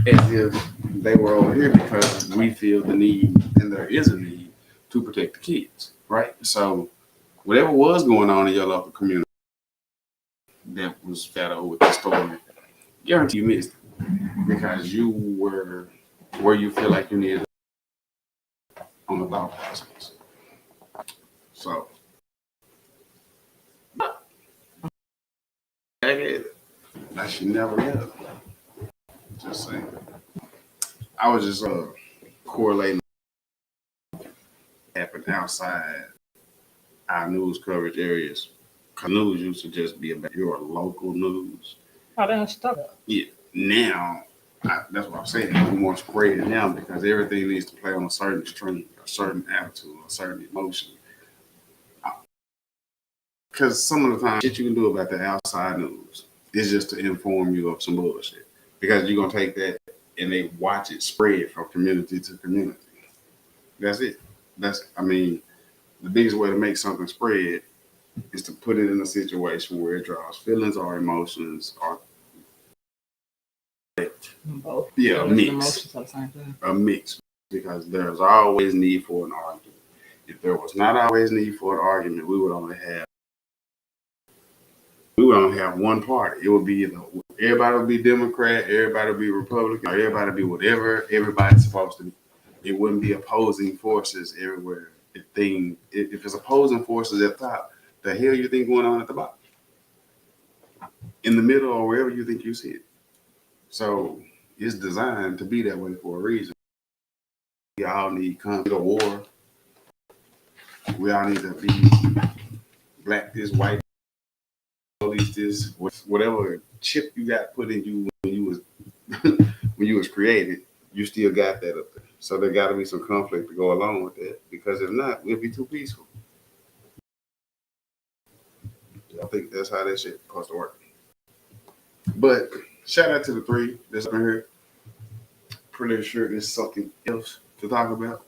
as if they were over here because we feel the need and there is a need to protect the kids, right? So whatever was going on in your local community that was shadowed with the story, guarantee you missed it because you were where you feel like you needed on the thought process. So I should never have. Just saying. I was just correlating what happened outside our news coverage areas. Cause news used to just be about your local news. Oh, then stuck. Yeah. Now That's what I'm saying. We're more spread now because everything needs to play on a certain string, a certain attitude, a certain emotion. Because some of the time, shit you can do about the outside news is just to inform you of some bullshit. Because you're gonna take that and they watch it spread from community to community. That's it. I mean, the biggest way to make something spread is to put it in a situation where it draws feelings or emotions or Both. yeah, a Feelings and mix. emotions at the same time. A mix. Because there's always need for an argument. If there was not always need for an argument, we would only have one party. It would be either everybody would be Democrat, everybody would be Republican, or everybody would be whatever everybody's supposed to be. It wouldn't be opposing forces everywhere. If it's opposing forces at the top, the hell you think going on at the bottom? In the middle or wherever you think you see it. So it's designed to be that way for a reason. We all need conflict or war. We all need to be black this, white police this, whatever chip you got put in you when you was when you was created, you still got that up there. So there got to be some conflict to go along with that, because if not, we'll be too peaceful. I think that's how that shit supposed to work. But shout out to the three that's been here. Pretty sure there's something else to talk about.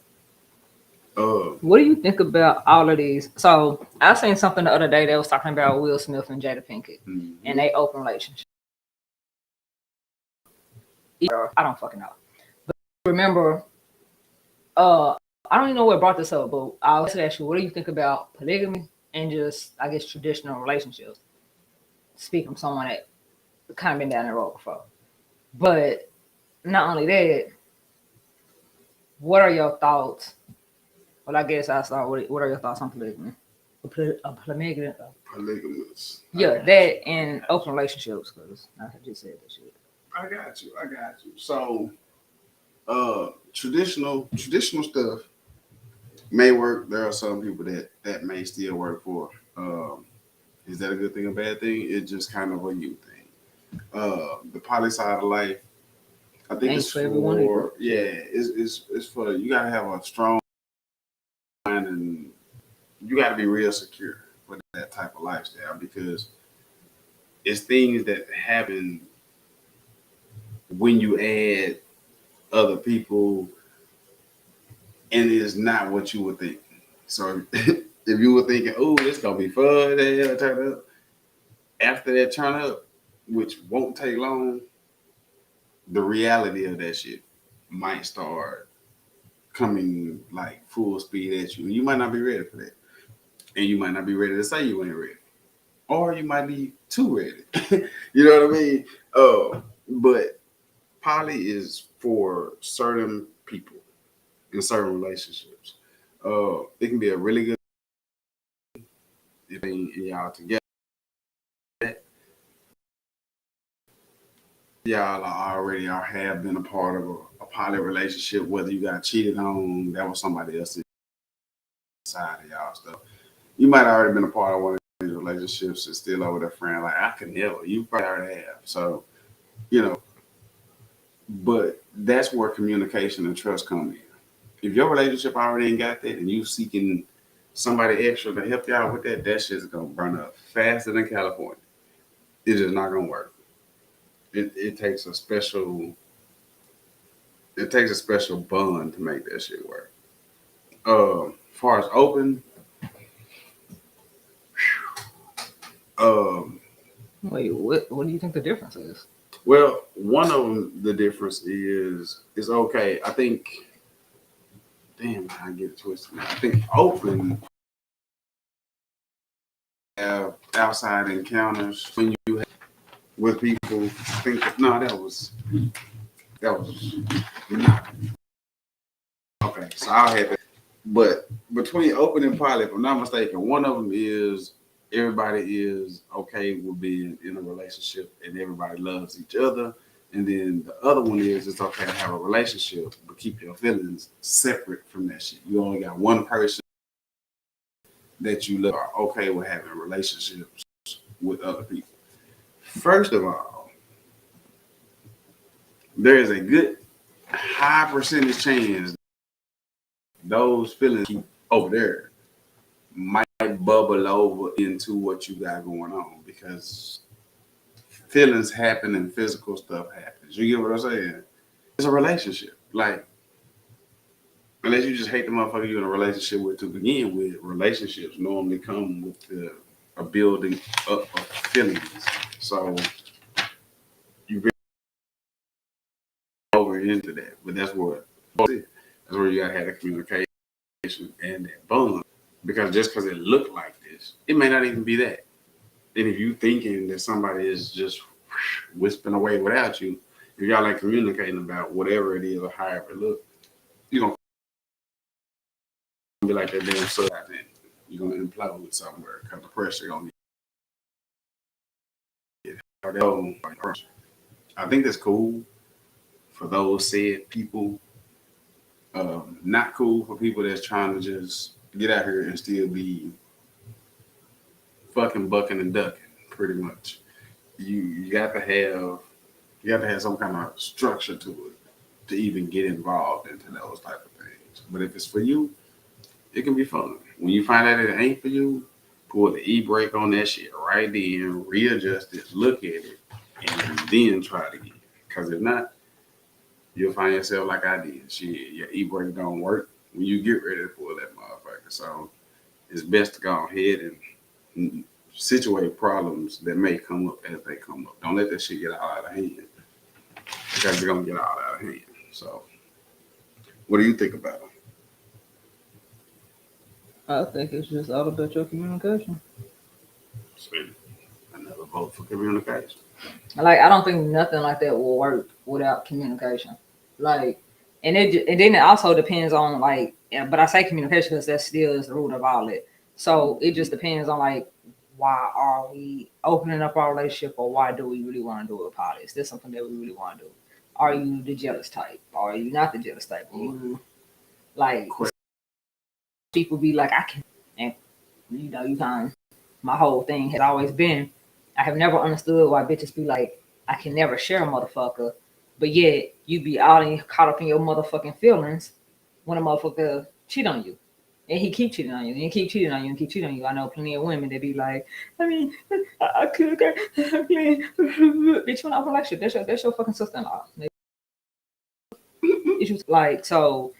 What do you think about all of these? So I seen something the other day that was talking about Will Smith and Jada Pinkett and they open relationship. I don't fucking know. But remember, I don't even know what brought this up, but I was ask you, what do you think about polygamy and just, I guess, traditional relationships? Speaking from someone that kind of been down that road before. But not only that, what are your thoughts? Well, I guess I'll start with, what are your thoughts on polygamy? Polygamous. Yeah, that and open relationships, because I just said that shit. I got you. So, traditional stuff may work. There are some people that may still work for. Is that a good thing or bad thing? It's just kind of a you thing. The poly side of life, I think it's for everyone. It's for, you gotta have a strong mind and you gotta be real secure with that type of lifestyle, because it's things that happen when you add other people and it's not what you would think. So if you were thinking, oh, it's gonna be fun, they'll turn up. After that turn up, which won't take long, the reality of that shit might start coming like full speed at you. And you might not be ready for that. And you might not be ready to say you ain't ready. Or you might be too ready. You know what I mean? But poly is for certain people in certain relationships. It can be a really good thing in y'all together. Y'all are already or have been a part of a poly relationship, whether you got cheated on, that was somebody else's side of y'all stuff. You might have already been a part of one of these relationships and still over their friend, like, I could never. You probably already have. So, but that's where communication and trust come in. If your relationship already ain't got that and you seeking somebody extra to help y'all with that, that shit's gonna burn up faster than California. It's just not gonna work. It takes a special bond to make that shit work. As far as open, Wait, what do you think the difference is? well, one of them, the difference is okay. I think, damn, I get it twisted. I think open have outside encounters when you have with people. I think no, that was not okay. So I'll have that. But between open and poly, if I'm not mistaken, one of them is everybody is okay with being in a relationship and everybody loves each other. And then the other one is it's okay to have a relationship, but keep your feelings separate from that shit. You only got one person that you love, are okay with having relationships with other people. First of all, there is a good high percentage chance those feelings keep over there might bubble over into what you got going on because feelings happen and physical stuff happens. You get what I'm saying? It's a relationship. Like, unless you just hate the motherfucker you're in a relationship with to begin with, relationships normally come with a building up of feelings. So you really over into that. But that's where you gotta have the communication and that bond. Because just because it looked like this, it may not even be that. And if you thinking that somebody is just whispering away without you, if y'all ain't communicating about whatever it is or however it look, you're gonna be like that damn sub then. You're gonna implode somewhere because the pressure gonna get. I think that's cool for those said people. Not cool for people that's trying to just get out here and still be fucking bucking and ducking, pretty much. You got to have some kind of structure to it to even get involved into those type of things. But if it's for you, it can be fun. When you find out it ain't for you, pull the e-brake on that shit right then, readjust it, look at it, and then try it again. Because if not, you'll find yourself like I did. Shit, your e-brake don't work when you get ready to pull that motherfucker. So it's best to go ahead and situate problems that may come up as they come up. Don't let that shit get out of hand because it's gonna get out of hand. So, what do you think about it? I think it's just all about your communication. Sweet. Another vote for communication. Like, I don't think nothing like that will work without communication. Like, and then it also depends on like, but I say communication because that still is the root of all it. So it just depends on like, why are we opening up our relationship, or why do we really want to do it about it? Is this something that we really want to do? Are you the jealous type? Or are you not the jealous type? You like people be like, I can, and you kind of, my whole thing has always been, I have never understood why bitches be like, I can never share a motherfucker, but yet you be out and caught up in your motherfucking feelings when a motherfucker cheat on you. And he keep cheating on you, and he keep cheating on you, and keep cheating on you. I know plenty of women that be like, I mean, I could, bitch, when I'm relationship, that's your fucking sister-in-law. Issues like so.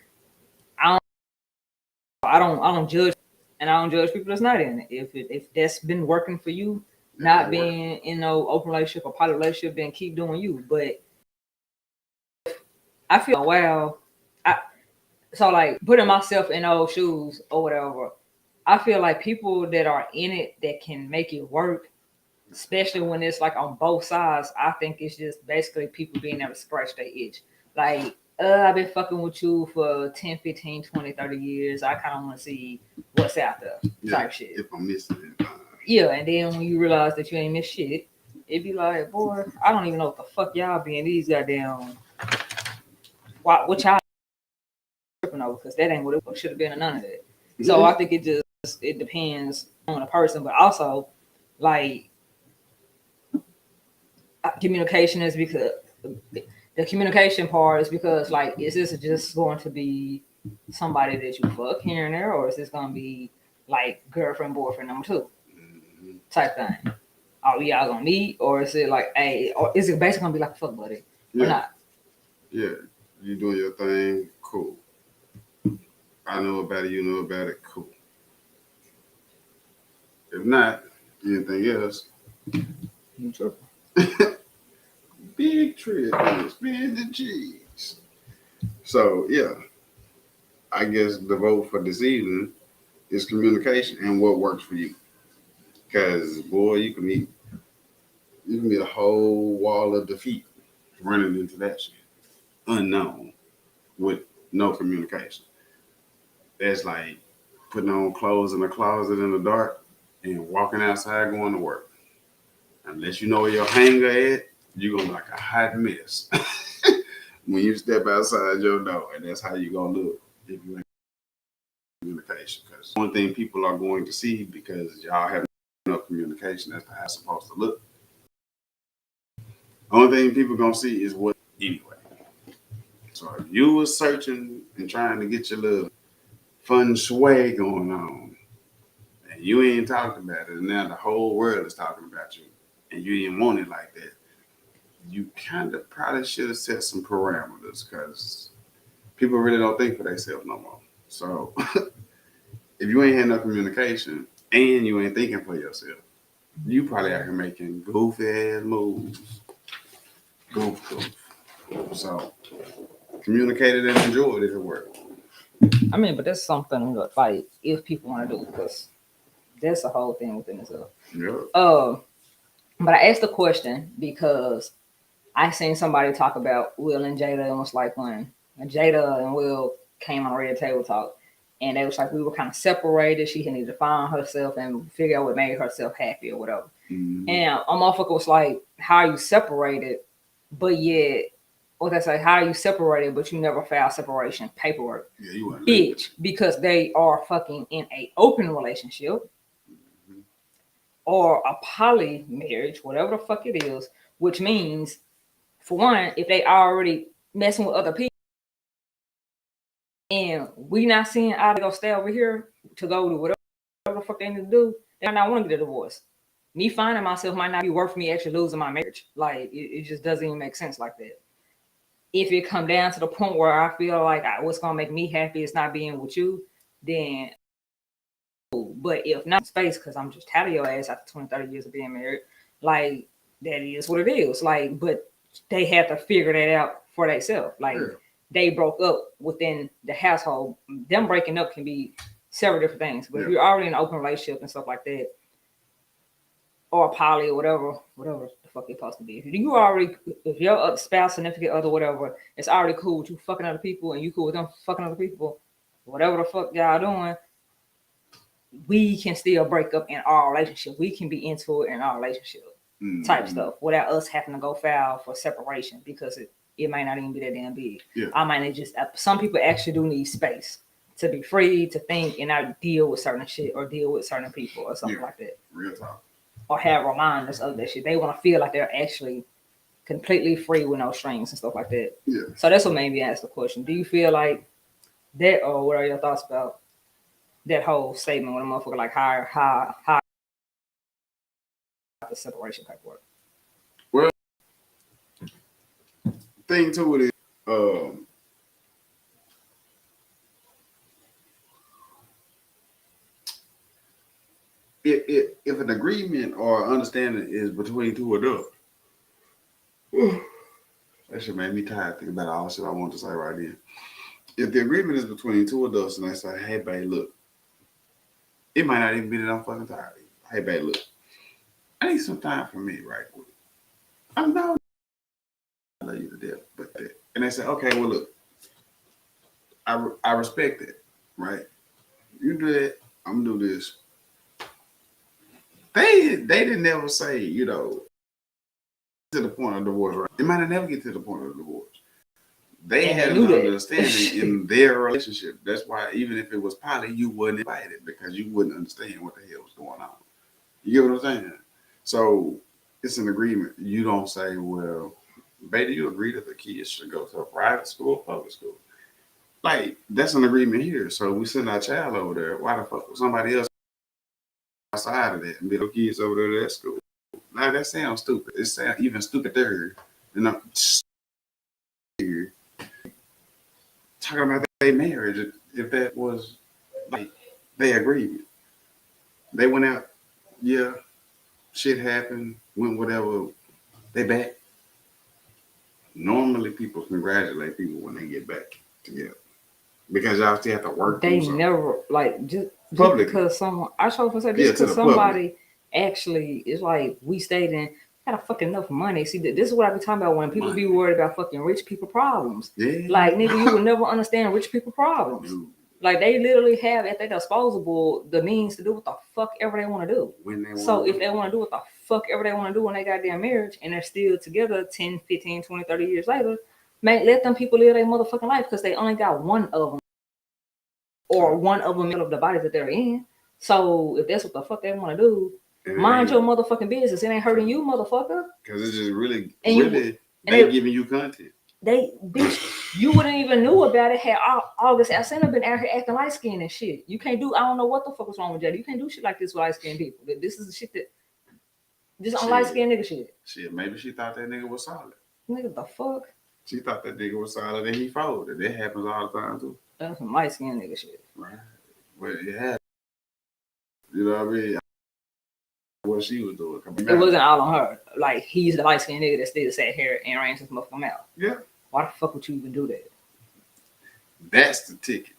I don't judge, and I don't judge people that's not in it. If that's been working for you, not being in no open relationship or poly relationship, then keep doing you. But I feel so like putting myself in those shoes or whatever. I feel like people that are in it that can make it work, especially when it's like on both sides. I think it's just basically people being able to scratch their itch. Like, I've been fucking with you for 10, 15, 20, 30 years. I kind of want to see what's out there type shit. If I'm missing it. Yeah, and then when you realize that you ain't missed shit, it be like, boy, I don't even know what the fuck y'all being these goddamn, what y'all tripping over, because that ain't what it should have been or none of that. So I think it depends on the person, but also like communication is because the communication part is because like, is this just going to be somebody that you fuck here and there, or is this going to be like girlfriend, boyfriend number 2 type thing? Are we all gonna meet, or is it like, hey, or is it basically gonna be like a fuck buddy or not? Yeah, you doing your thing, cool. I know about it, you know about it, cool. If not, anything else, You tripping. big trip, spin the cheese. So yeah, I guess the vote for this evening is communication and what works for you. Because boy, you can meet a whole wall of defeat running into that shit unknown with no communication. That's like putting on clothes in a closet in the dark and walking outside going to work. Unless you know where your hanger at, you're gonna be like a hot mess when you step outside your door, and that's how you're gonna look if you ain't communication. Because one thing people are going to see, because y'all have no communication as to how it's supposed to look. Only thing people gonna see is what anyway. So if you was searching and trying to get your little fun sway going on, and you ain't talking about it, and now the whole world is talking about you, and you didn't want it like that, you kind of probably should have set some parameters because people really don't think for themselves no more. So if you ain't had no communication and you ain't thinking for yourself, you probably out here making goofy ass moves. Goof. So communicate it and enjoy it if it works. I mean, but that's something that, like, if people want to do, because that's a whole thing within itself. Yeah. But I asked the question because I seen somebody talk about Will and Jada, and was like when Jada and Will came on Red Table Talk, and they was like, we were kind of separated. She needed to find herself and figure out what made herself happy or whatever. Mm-hmm. And a motherfucker was like, how are you separated, but yet, what they say, how are you separated, but you never filed separation paperwork? Yeah, you weren't bitch, because they are fucking in a open relationship or a poly marriage, whatever the fuck it is, which means, for one, if they already messing with other people and we not seeing how they gonna stay over here to go to whatever the fuck they need to do, they might not want to get a divorce. Me finding myself might not be worth me actually losing my marriage. Like, it just doesn't even make sense like that. If it come down to the point where I feel like what's gonna make me happy is not being with you, then but if not space, because I'm just tired of your ass after 20, 30 years of being married, like, that is what it is. Like, but they have to figure that out for themselves. Like, they broke up within the household. Them breaking up can be several different things. But if you're already in an open relationship and stuff like that, or poly or whatever the fuck it's supposed to be. If your spouse, significant other, whatever, it's already cool with you fucking other people and you cool with them fucking other people, whatever the fuck y'all doing, we can still break up in our relationship. We can be into it in our relationship type stuff without us having to go file for separation because it might not even be that damn big. Yeah. I might just, some people actually do need space to be free to think and not deal with certain shit or deal with certain people or something like that. Real talk. Or have reminders of that shit. They want to feel like they're actually completely free with no strings and stuff like that. Yeah. So that's what made me ask the question. Do you feel like that, or what are your thoughts about that whole statement when a motherfucker like how the separation paperwork? Well, thing to it is, if an agreement or understanding is between two adults, that shit made me tired thinking about all the shit I want to say right then. If the agreement is between two adults and they say, hey, babe, look, it might not even be that I'm fucking tired of you. Hey, babe, look, I need some time for me right quick. I know I love you to death, but and they say, okay, well, look, I respect it, right? You do that, I'm gonna do this. They didn't never say, to the point of divorce, right? They might have never get to the point of divorce. They had an understanding in their relationship. That's why even if it was poly, you wouldn't invite it because you wouldn't understand what the hell was going on. You get what I'm saying? So it's an agreement. You don't say, well, baby, you agree that the kids should go to a private school or public school. Like, that's an agreement here. So we send our child over there. Why the fuck would somebody else outside of that and be the kids over there to that school? Now that sounds stupid. It sounds even stupider than I'm talking about their marriage. If that was like their agreement, they went out, shit happened, went whatever, they back. Normally people congratulate people when they get back together because y'all still have to work. They never just because someone, I told to say just because somebody actually is like, we stayed in, got a fucking enough money. See, this is what I be talking about when people be worried about fucking rich people problems. Yeah. Like, nigga, you would never understand rich people problems. Dude. Like, they literally have at their disposable the means to do what the fuck ever they want to do. So if they want to do what the fuck ever they want to do in their goddamn marriage and they're still together 10, 15, 20, 30 years later, man, let them people live their motherfucking life because they only got one of them. Or one of them of the bodies that they're in. So if that's what the fuck they want to do, mind your motherfucking business. It ain't hurting you, motherfucker. Because it's just really, they giving you content. Bitch, You wouldn't even knew about it had August Alsina been out here acting light skinned and shit. You can't do. I don't know what the fuck was wrong with Jada. You can't do shit like this with light skinned people. This is the shit that just on light skinned nigga shit. Shit, maybe she thought that nigga was solid. Nigga, the fuck? She thought that nigga was solid and he folded. That happens all the time too. That's some light skinned nigga shit. Right. Well, it happened. You know what I mean? What she was doing. It wasn't all on her. Like, he's the light skinned nigga that still sat here and ran his motherfucking mouth. Yeah. Why the fuck would you even do that? That's the ticket.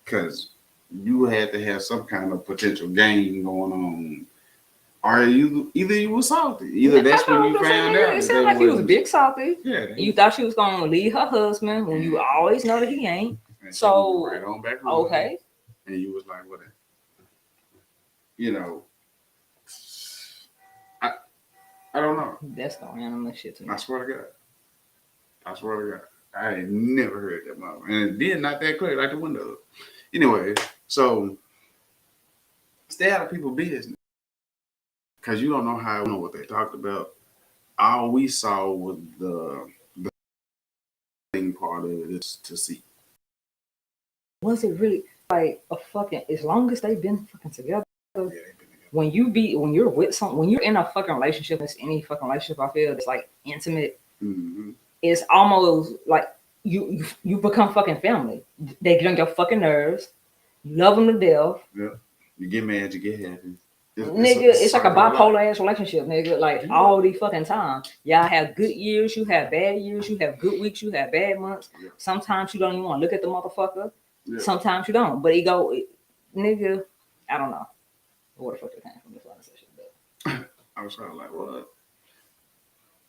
Because you had to have some kind of potential game going on. Or either you were salty. Either that's when you found out. It sounded like he was big salty. Yeah. You thought she was gonna leave her husband when you always know that he ain't. And So right on back okay. And you was like, what? You know, I don't know. That's the random shit to me. I swear to God. I ain't never heard that mama. And it did not that clear, like the window. Anyway, so stay out of people's business. Because you don't know what they talked about. All we saw was the thing part of it is to see. Was it really like a fucking, as long as they've been fucking together? Yeah, they've been together. When you're with someone, when you're in a fucking relationship, it's any fucking relationship I feel it's like intimate. Mm-hmm. It's almost like you become fucking family. They get on your fucking nerves. You love them to death. Yeah. You get mad, you get happy. It's like a bipolar ass relationship, nigga. Like all the fucking time. Y'all have good years, you have bad years, you have good weeks, you have bad months. Yeah. Sometimes you don't even want to look at the motherfucker. Yeah. Sometimes you don't. But nigga, I don't know. Where the fuck it came from this conversation? I was kind of like, what?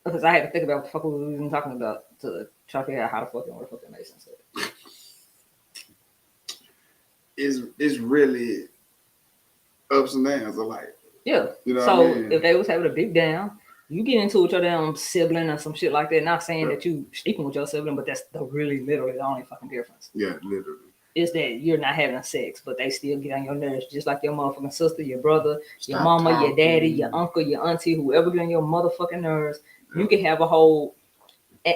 Because I had to think about what the fuck we were even talking about to try to figure out how the fuck and what the fuck it makes sense. It's really ups and downs of life. Yeah. You know so what I mean? If they was having a big down, you get into with your damn sibling or some shit like that. Not saying that you sleeping with your sibling, but that's literally the only fucking difference. Yeah, literally. Is that you're not having sex, but they still get on your nerves, just like your motherfucking sister, your brother, your mama, your daddy, your uncle, your auntie, whoever get on your motherfucking nerves. Yeah. You can have a whole.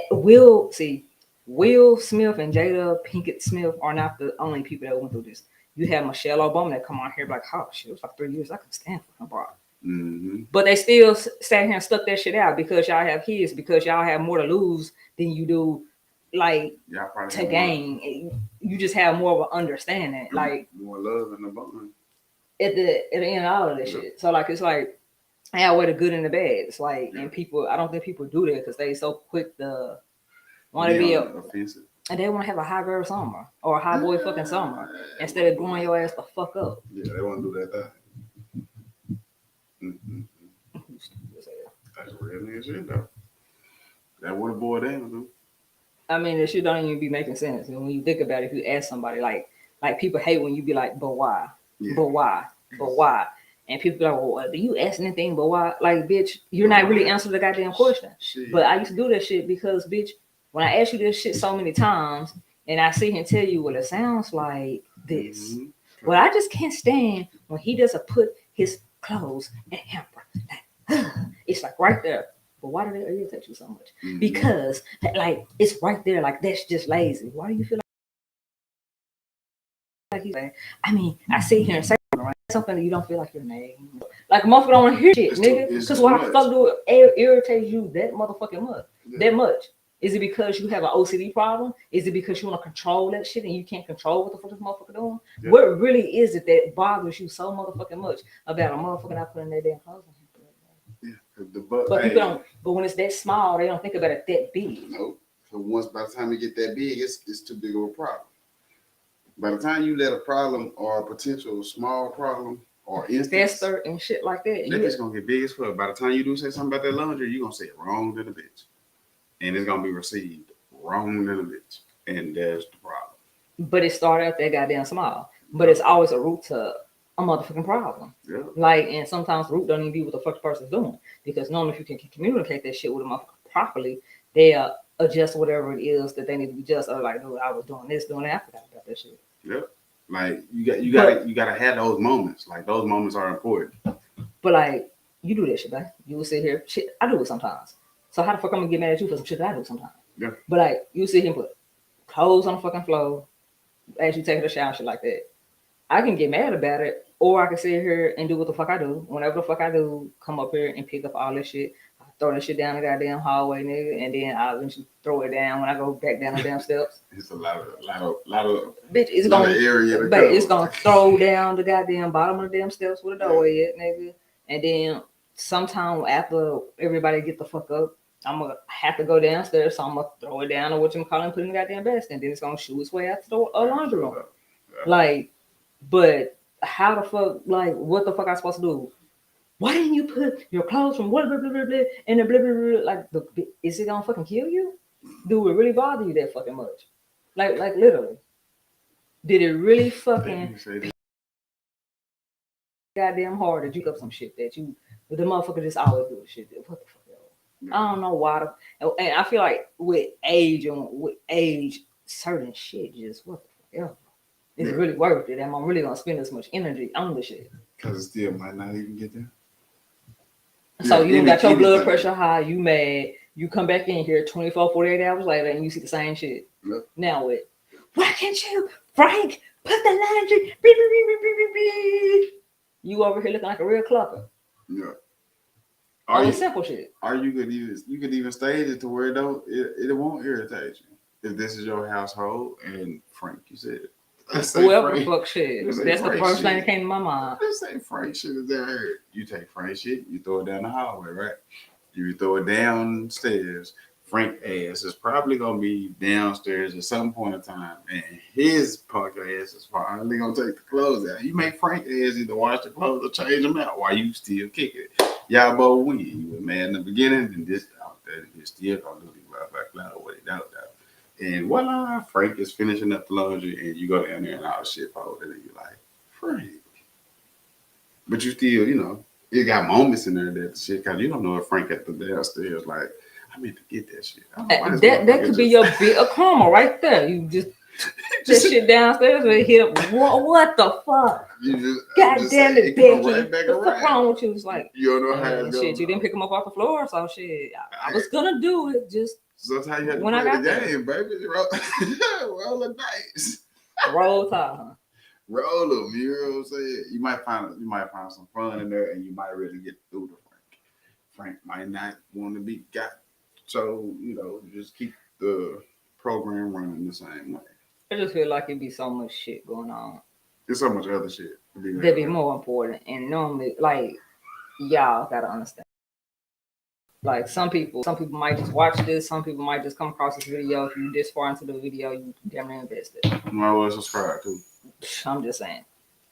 Will Smith and Jada Pinkett Smith are not the only people that went through this. You have Michelle Obama that come on here like, oh shit, it was like 3 years. I couldn't stand for her, bro. Mm-hmm. But they still sat here and stuck that shit out because y'all have kids, because y'all have more to lose than you do, like to gain. You just have more of an understanding, like more love in the bond. At the end of all of this shit. So like it's like I have way the good and the bad. It's like and people, I don't think people do that because they so quick to want to be offensive. And they want to have a high girl summer or a high boy fucking summer instead of growing your ass the fuck up. Yeah, they want to do that thing. Mm-hmm. That's real nigga shit though. That would have boiled down to. I mean, the shit don't even be making sense. And when you think about it, if you ask somebody, like people hate when you be like, but why? Yeah. But why? But why? And people be like, well, do you ask anything but why? Like, bitch, you're not really answering the goddamn question. Shit. But I used to do that shit because, bitch, when I ask you this shit so many times and I sit here and tell you, well, it sounds like this. Mm-hmm. Well, I just can't stand when he doesn't put his clothes in hamper. It's like right there. But why do they irritate you so much? Mm-hmm. Because like it's right there. Like that's just lazy. Why do you feel like he's saying? I mean, I sit here and say something that you don't feel like your name. Like a motherfucker don't want to hear shit, nigga. Because why the fuck do it irritate you that motherfucking much? Yeah. That much? Is it because you have an OCD problem? Is it because you want to control that shit and you can't control what the fuck this motherfucker doing? Yeah. What really is it that bothers you so motherfucking much about a motherfucker not putting their damn clothes on? But people don't. But when it's that small, they don't think about it that big. Nope. So by the time you get that big, it's too big of a problem. By the time you let a problem or a potential small problem or fester and shit like that, it's gonna get big as fuck. By the time you do say something about that laundry, you're gonna say it wrong than a bitch, and it's gonna be received wrong than a bitch, and that's the problem. But it started out that goddamn small. But it's always a root to a motherfucking problem. Yeah. Like, and sometimes the root don't even be what the fuck the person's doing. Because normally if you can communicate that shit with a motherfucker properly, they'll adjust whatever it is that they need to be just. Or like, dude, I was doing this, doing that. I forgot about that shit. Yep. Like you gotta have those moments. Like those moments are important. But like you do that shit, right? You will sit here, shit, I do it sometimes. So how the fuck I'm gonna get mad at you for some shit that I do sometimes? Yeah. But like you sit here and put clothes on the fucking floor as you take a shower, shit like that. I can get mad about it, or I can sit here and do what the fuck I do. Whenever the fuck I do, come up here and pick up all this shit. I throw that shit down the goddamn hallway, nigga, and then I eventually throw it down when I go back down the damn steps. It's a lot of bitch. It's lot gonna, of area to but cover. it's gonna throw down the goddamn bottom of the damn steps where the doorway at, nigga. And then sometime after everybody get the fuck up, I'm gonna have to go downstairs, so I'm gonna throw it down or what you call it, put it in the goddamn basket, and then it's gonna shoot its way out to the laundry room. Like, but how the fuck, like, what the fuck I supposed to do? Why didn't you put your clothes from blah blah blah blah, blah in the blah blah blah? Like, is it gonna fucking kill you? Do it really bother you that fucking much? Like literally, did it really fucking goddamn hard to juke up some shit that you, the motherfucker just always do shit? What the fuck? I don't know why. And I feel like with age, certain shit just what the fuck. Is it really worth it? Am I really gonna spend this much energy on the shit? Because it still might not even get there. So you got your blood pressure high, you mad, you come back in here 24, 48 hours later and you see the same shit. Yep. Now what? Why can't you, Frank, put the laundry? You over here looking like a real clucker. Yeah. All the simple shit. Or you could even stage it to where it won't irritate you. If this is your household and Frank, you said it. Whoever the fuck shit. That's the first thing that came to my mind. Let's say Frank shit is down here. You take Frank shit, you throw it down the hallway, right? You throw it downstairs. Frank ass is probably gonna be downstairs at some point in time, and his punk ass is finally gonna take the clothes out. You make Frank ass either wash the clothes or change them out while you still kick it. Y'all both win. You were mad in the beginning, and this out there, you still gonna do blah blah blah what it out. And voila, Frank is finishing up the laundry, and you go down there and all the shit folded, and you're like, Frank. But you still, you got moments in there that shit, because you don't know if Frank at the downstairs, like, I mean to get that shit. That could be your bit of karma right there. You just that shit downstairs and hit up. What the fuck? God damn it, Becky. What the fuck wrong with you? It's like, you don't know how it's shit, you didn't pick him up off the floor, so shit. I was gonna do it, just sometimes you have to play the game, baby. Roll the dice. Roll time. Roll them, you know what I'm saying? You might find some fun in there, and you might really get through to Frank. Frank might not want to be got. So, just keep the program running the same way. I just feel like it'd be so much shit going on. There's so much other shit that'd be more important. And normally, like, y'all gotta understand. Like, some people might just watch this. Some people might just come across this video. If you this far into the video, you damn near invested. Well, subscribe too. I'm just saying.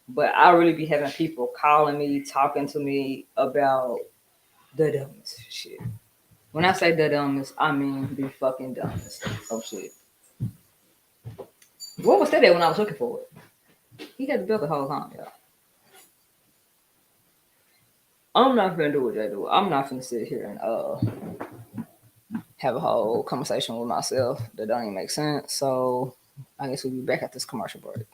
But I really be having people calling me, talking to me about the dumbest shit. When I say the dumbest, I mean the fucking dumbest of shit. What was that when I was looking for it? He had to build the whole time, y'all. I'm not gonna do what they do. I'm not gonna sit here and have a whole conversation with myself that don't even make sense. So I guess we'll be back at this commercial break.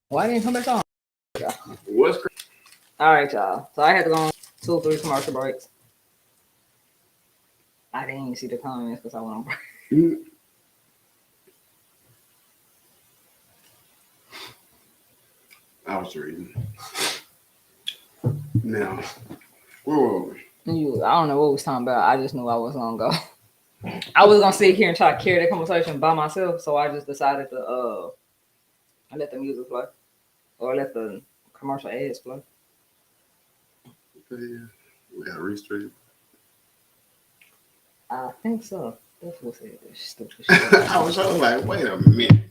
Why didn't you come back on? What's crazy? All right, y'all. So I had to go on 2 or 3 commercial breaks. I didn't even see the comments because I went on break. I was reading. Now, where were we? I don't know what we was talking about. I just knew I was gonna go. I was gonna sit here and try to carry that conversation by myself, so I just decided to let the music play or let the commercial ads play. Yeah, we got restricted. I think so. That's what said this stupid shit. I was like, wait a minute.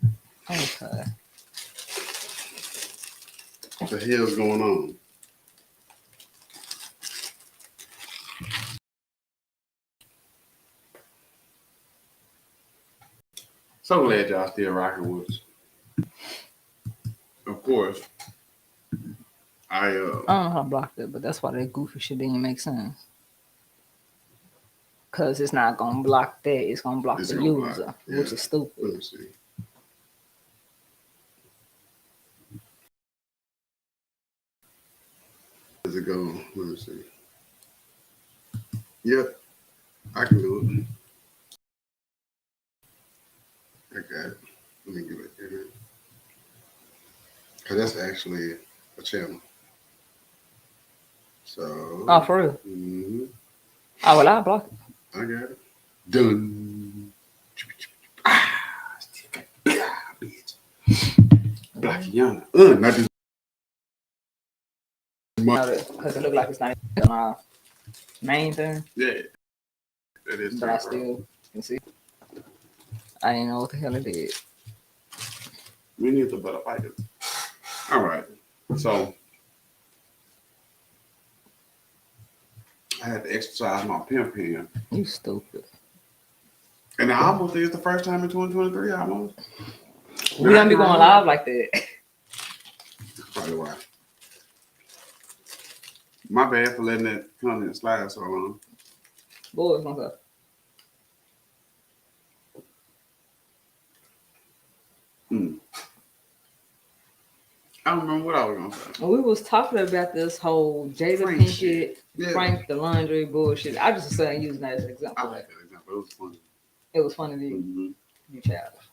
Okay. What the hell's going on? So glad y'all still rocking with us. Of course, I don't know how to block it, but that's why that goofy shit didn't make sense. Cause it's not gonna block that; it's gonna block the user, which is stupid. Let me see. Does it go? Let me see. Yep, I can do it. I got it. Let me give it here. Cause that's actually a channel. So. Oh, for real? Mm-hmm. Oh, well, I'll block it. I got it. Done. Bitch. Black Yana. Not this. Because it look like it's not even our main thing. Yeah. That is but I still can see. I didn't know what the hell it did. We need to better fight it. All right. So I had to exercise my pen. You stupid. And I almost think it's the first time in 2023. Almost. We don't be going live like that. That's probably why. My bad for letting that content slide so long. Boys, what's up? I don't remember what I was gonna say. We was talking about this whole Jada Pinkett, Frank the Laundry bullshit. I just started using that as an example. I like that example. It was funny. It was funny to you. Mm-hmm. You childish.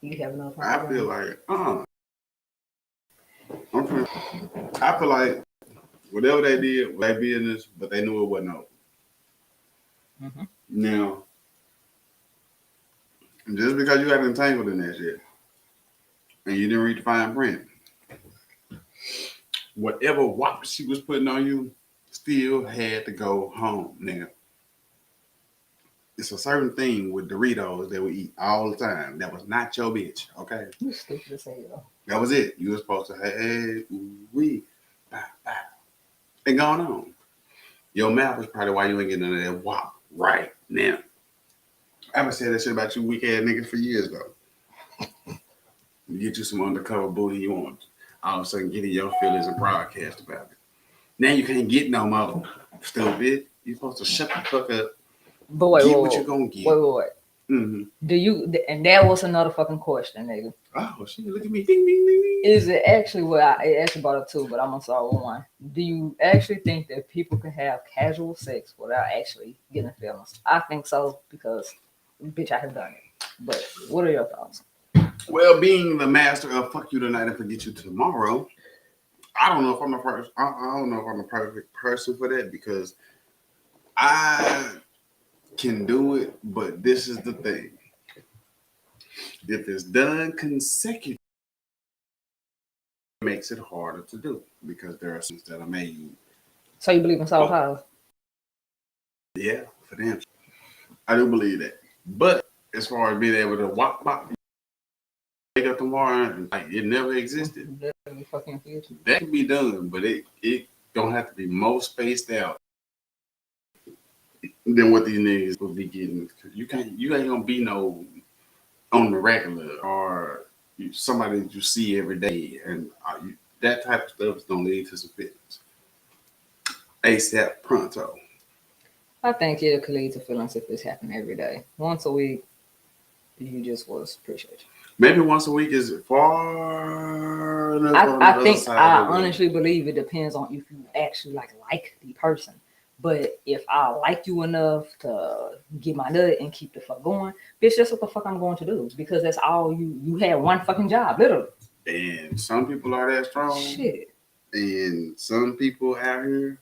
You have enough. I feel like I feel like whatever they did was their business, but they knew it wasn't over. Mm-hmm. Now, just because you got entangled in that shit and you didn't read the fine print, whatever whop she was putting on you still had to go home. Now, it's a certain thing with Doritos that we eat all the time. That was not your bitch, okay? You stupid as hell. That was it. You were supposed to, hey, we, bow, bow. And going on. Your mouth is probably why you ain't getting none of that whop right now. I've been saying that shit about you weak ass niggas for years though. You get you some undercover booty you want. All of a sudden get in your feelings and broadcast about it. Now you can't get no more. Stupid. You supposed to shut the fuck up. But wait, get what you gonna get. Wait. Mm-hmm. Do you? And that was another fucking question, nigga. Oh shit! Look at me. Ding ding ding ding. Is it actually it actually brought up two, but I'm gonna start with one. Do you actually think that people can have casual sex without actually getting feelings? I think so because, bitch, I have done it. But what are your thoughts? Well, being the master of fuck you tonight and forget you tomorrow, I don't know if I'm the first. I don't know if I'm the perfect person for that because I can do it, but this is the thing. If it's done consecutively, it makes it harder to do because there are things that are made. So you believe in soft house? Yeah, for them. I do believe that. But as far as being able to wake up tomorrow and like it never existed, that can be done, but it don't have to be more spaced out than what these niggas will be getting. You ain't gonna be no on the regular or somebody that you see every day, and that type of stuff is gonna lead to some fitness. ASAP pronto. I think it could lead to feelings if it's happening every day. Once a week, you just was appreciate you. Maybe once a week is far enough. I honestly believe it depends on if you actually like the person. But if I like you enough to get my nut and keep the fuck going, bitch, that's what the fuck I'm going to do. Because that's all you had one fucking job, literally. And some people are that strong. Shit. And some people out here,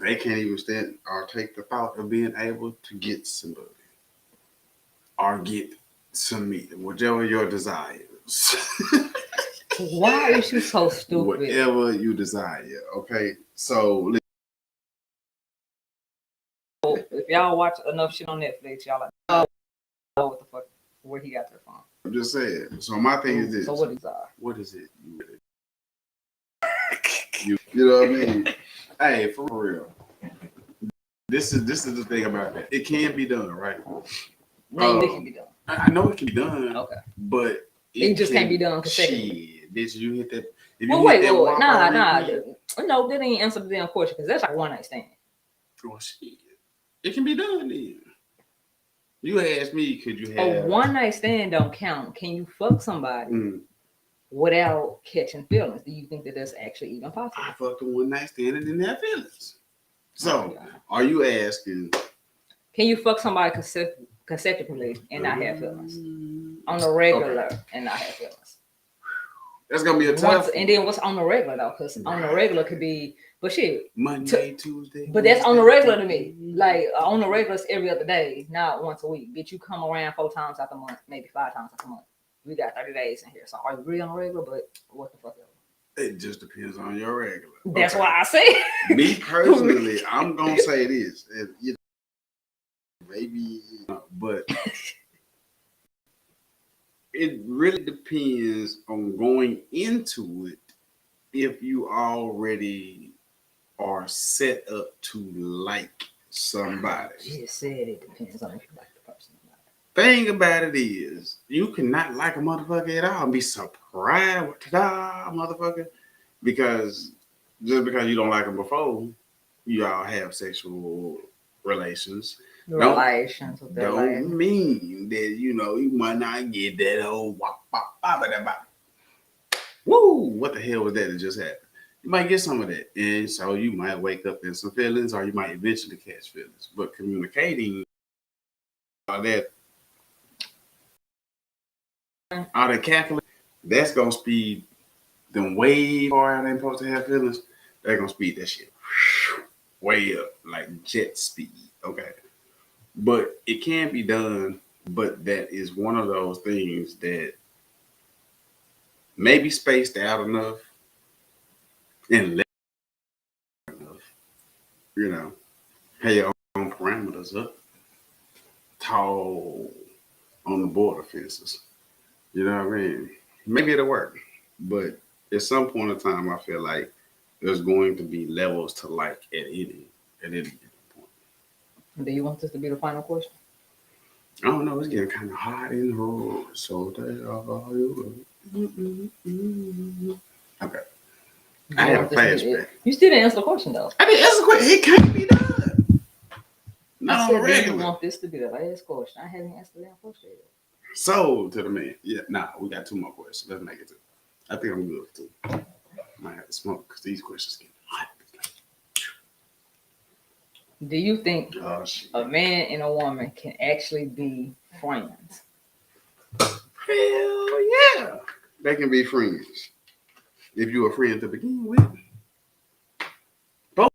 they can't even stand or take the thought of being able to get somebody or get some meat, whichever your desire is. Why is you so stupid? Whatever you desire, okay? So if y'all watch enough shit on Netflix, y'all like, oh, what the fuck, where he got that from? I'm just saying. So my thing is this. So what is that? What is it? You know what I mean? Hey, for real. This is the thing about that. It can be done, right? It can be done. I know it can be done. Okay. But it just can't be done consecutively. Shit, bitch, you hit that. Wait. Nah. No, that ain't answer the damn question because that's like one night stand. Well, shit. It can be done then. You asked me, could you have a one night stand? Don't count. Can you fuck somebody without catching feelings? Do you think that that's actually even possible? I fucked a one night stand and didn't have feelings. So, are you asking? Can you fuck somebody consecutively and not have feelings on the regular and not have feelings? That's gonna be a tough. And then what's on the regular though? Because on the regular could be, but shit, Monday, Tuesday. But that's on the regular to me. Like on the regular, it's every other day, not once a week. Bitch, you come around 4 times out the month, maybe 5 times out the month. We got 30 days in here, so are you really on the regular? But what the fuck ever? It just depends on your regular. That's why I say. Me personally, I'm gonna say this. Maybe, but it really depends on going into it. If you already are set up to like somebody. You just said it depends on if you like the person or not. Thing about it is, you cannot like a motherfucker at all and be surprised with ta-da, motherfucker, because just because you don't like them before, you all have sexual relations. Don't mean that you might not get that whole woo. What the hell was that just happened? You might get some of that, and so you might wake up in some feelings, or you might eventually catch feelings. But communicating all that calculate, that's gonna speed them way far out. Ain't supposed to have feelings. They're gonna speed that shit way up like jet speed. Okay, but it can be done. But that is one of those things that maybe spaced out enough and enough, have your own parameters up, tall on the border fences. You know what I mean? Maybe it'll work, but at some point in time, I feel like there's going to be levels to like at any given point. Do you want this to be the final question? I don't know. It's getting kind of hot in the road, so okay. I had a flashback. You still didn't answer the question though. I didn't answer the question. It can't be done. No, do you want this to be the last question? I haven't answered that question yet. So to the man, we got 2 more questions. Let's make it 2. I think I'm good for 2. Might have to smoke because these questions get hot. Do you think a man and a woman can actually be friends? Hell yeah, they can be friends. If you're a friend to begin with, both.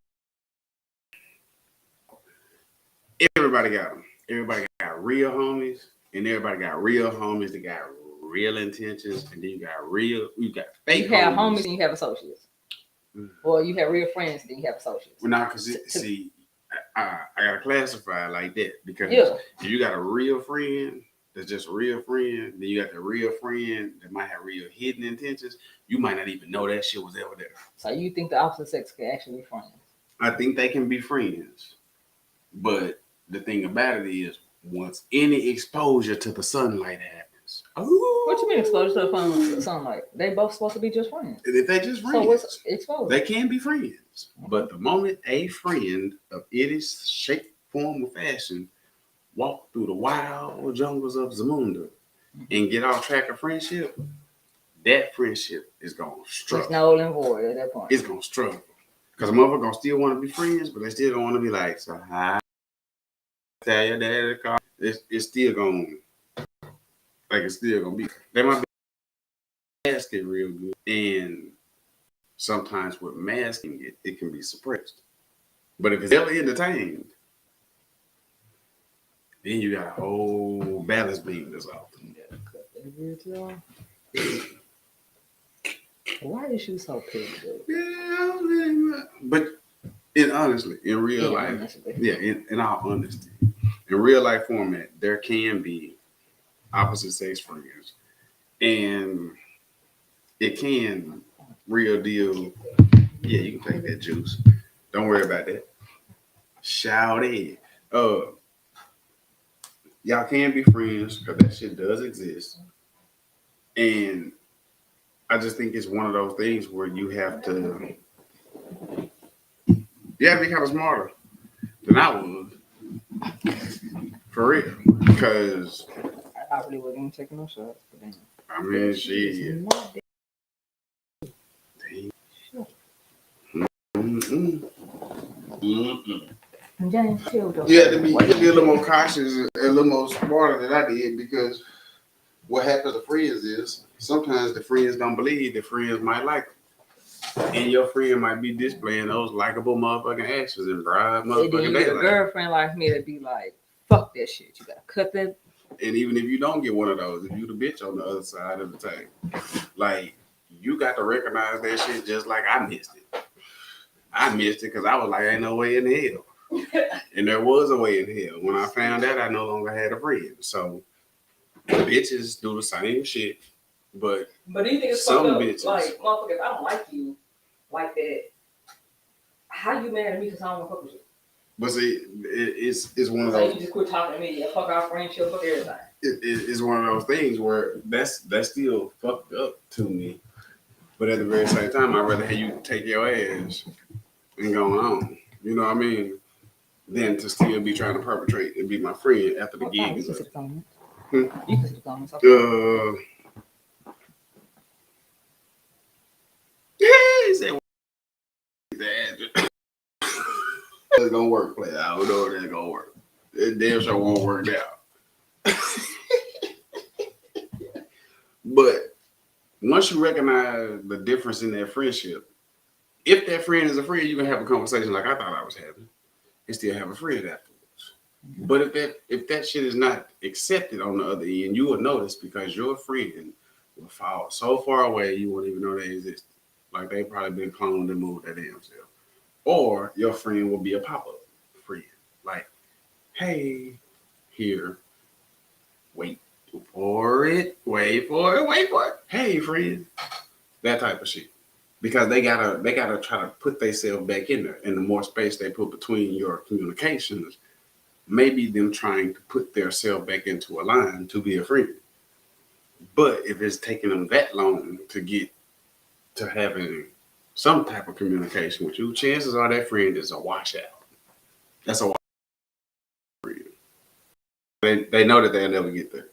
Everybody got them. Everybody got real homies, and everybody got real homies that got real intentions, and then you got fake. You have homies and you have associates. Or you have real friends and then you have associates. Well, now, because see, I gotta classify it like that because if you got a real friend that's just a real friend, then you got the real friend that might have real hidden intentions. You might not even know that shit was ever there. So you think the opposite sex can actually be friends? I think they can be friends, but the thing about it is, once any exposure to the sunlight happens, what you mean exposure to the sunlight? They both supposed to be just friends. If they just friends, so what's exposed? They can be friends, but the moment a friend of any shape, form, or fashion walk through the wild jungles of Zamunda and get off track of friendship, that friendship is gonna struggle. It's null and void at that point. It's gonna struggle Because a motherfucker gonna still want to be friends, but they still don't want to be like, so hi, tell your dad to call. It's still gonna, like, it's still gonna be. They might be masking real good. And sometimes with masking it can be suppressed. But if it's ever entertained, then you got a whole balance beam that's off. Why is you so pissed? Yeah, but in real life, honestly. yeah, in all honesty, in real life format, there can be opposite sex friends, and it can real deal. Yeah, you can take that juice. Don't worry about that. Shout it. Y'all can be friends because that shit does exist, and I just think it's one of those things where you have to be kind of smarter than I was, for real. Because I really wasn't taking no shots, but then I mean, she. James, You had to be a little more cautious and a little more smarter than I did, because what happens to friends is sometimes the friends don't believe the friends might like them. And your friend might be displaying those likable motherfucking actions and bribe motherfucking you get a girlfriend like me to be like, fuck that shit. You gotta cut that. And even if you don't get one of those, if you the bitch on the other side of the table, like, you got to recognize that shit just like I missed it. I missed it because I was like, ain't no way in hell. And there was a way in hell. When I found out, I no longer had a friend. So bitches do the same shit. But do you think it's some fucked up? bitches, Like, motherfucker, if I don't like you like that, how you mad at me because I don't want to fuck with you? But see, it's one of so those. You just quit talking to me. Yeah, fuck our friendship, fuck everything. It's one of those things where that's still fucked up to me. But at the very same time, I'd rather have you take your ass and go on. You know what I mean? Than to still be trying to perpetrate and be my friend after the gig is up. You can sit on it. He said, it's gonna work, player. I don't know if it's gonna work. It damn sure won't work out. But once you recognize the difference in that friendship, if that friend is a friend, you can have a conversation like I thought I was having, and still have a friend afterwards. Mm-hmm. But if that shit is not accepted on the other end, you will notice, because your friend will fall so far away you won't even know they exist. Like they probably been cloned and moved their damn self. Or your friend will be a pop-up friend. Like, hey, here, wait for it. Hey, friend. That type of shit. Because they gotta try to put themselves back in there. And the more space they put between your communications, maybe them trying to put their self back into a line to be a friend. But if it's taking them that long to get to having some type of communication with you, chances are that friend is a washout. That's a washout friend. They know that they'll never get there.